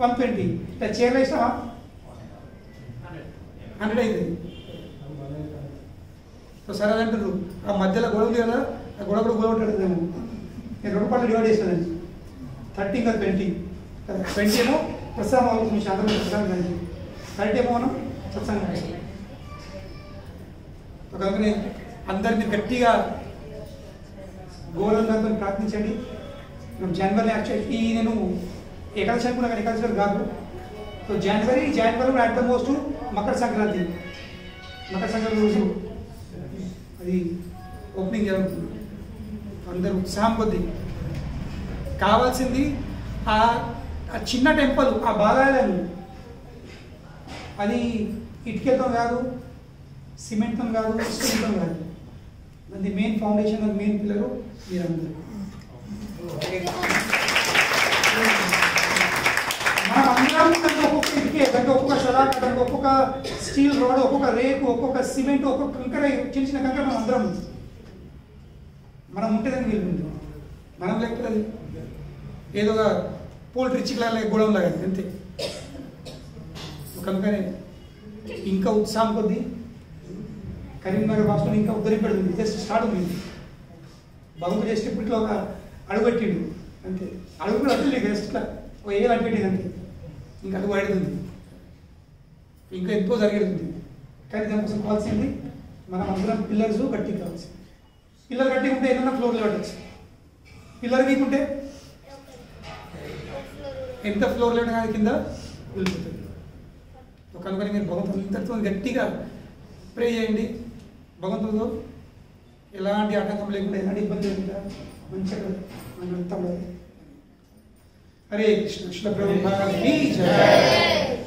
120. ఇట్లా చైర్లో వేసినా 100 అవుతుంది. సో సరే అంటారు ఆ మధ్యలో గొడవ ఉంది కదా, ఆ గొడవ కూడా గొడవ ఉంటుంది. మేము నేను 2 పార్ట్లు డివైడ్ చేస్తాను. 30 ఇంకా 20 కదా. 20 ఏమో ప్రసాదం అవుతుంది. శాతం ప్రసాదం కానీ 30 ఏమో మనం సత్సంగం చేస్తాం. కనుకనే అందరు మీరు గట్టిగా గోరంతో ప్రార్థించండి. మనం జనవరి యాక్చువల్లీ నేను ఏకాదశి అనుకున్నా కానీ ఏకాదశి కాదు. So January at the most Makar Sankranti రోజు అది ఓపెనింగ్ జరుగుతుంది. అందరూ ఉత్సాహం కొద్ది కావాల్సింది ఆ చిన్న టెంపుల్, ఆ బాగాలను అది ఇటుకలతో కాదు, సిమెంట్తో కాదు, ఇసుకతో కాదు. అది మెయిన్ ఫౌండేషన్, అది మెయిన్ పిల్లరు మీరందరూ. మనం అందరం దానికి ఒక్కొక్క ఇటుకే, దానికి ఒక్కొక్క సలాడ్, దానికి ఒక్కొక్క స్టీల్ రాడ్, ఒక్కొక్క రేకు, ఒక్కొక్క సిమెంట్, ఒక్కొక్క కంకర, చిన్న చిన్న కంకర మనం అందరం మనం ఉంటే దానికి వీలు. మనం లేకపోతే అది ఏదో పోల్ట్రీ చిక్లాల గొడవ లాగా అంతే. కనుకనే ఇంకా ఉత్సాహం కొద్దీ కరీంనగర్ రాష్ట్రం ఇంకా ఉద్ధరింపడుతుంది. జస్ట్ స్టార్ట్ ఉంది. భగవంతుడు జస్ట్ ఇప్పట్లో ఒక అడుగు పెట్టిండు అంతే. అడుగు కూడా అట్లేదు జస్ట్ ఇట్లా ఒక ఏళ్ళు అడుగు పెట్టింది అంతే. ఇంకా అడుగు అడుగుతుంది, ఇంకా ఎంతో జరిగేది. కానీ దానికోసం కావాల్సింది మనం అందరం పిల్లర్స్ గట్టిగా కావాల్సింది. పిల్లర్ గట్టిగా ఉంటే ఏదైనా ఫ్లోర్లో పెట్టచ్చు. పిల్లర్ వీక్ ఉంటే ఎంత ఫ్లోర్లో కానీ కింద వెళ్ళిపోతుంది. కనుక మీరు భగవంతుడితో గట్టిగా ప్రే చేయండి. భగవంతుడు ఎలాంటి ఆటంకం లేకుండా, ఎలాంటి ఇబ్బంది లేకుండా మంచిగా మనం వెళ్తాం. హరే కృష్ణ. శ్రీల ప్రభుపాద కీ జై.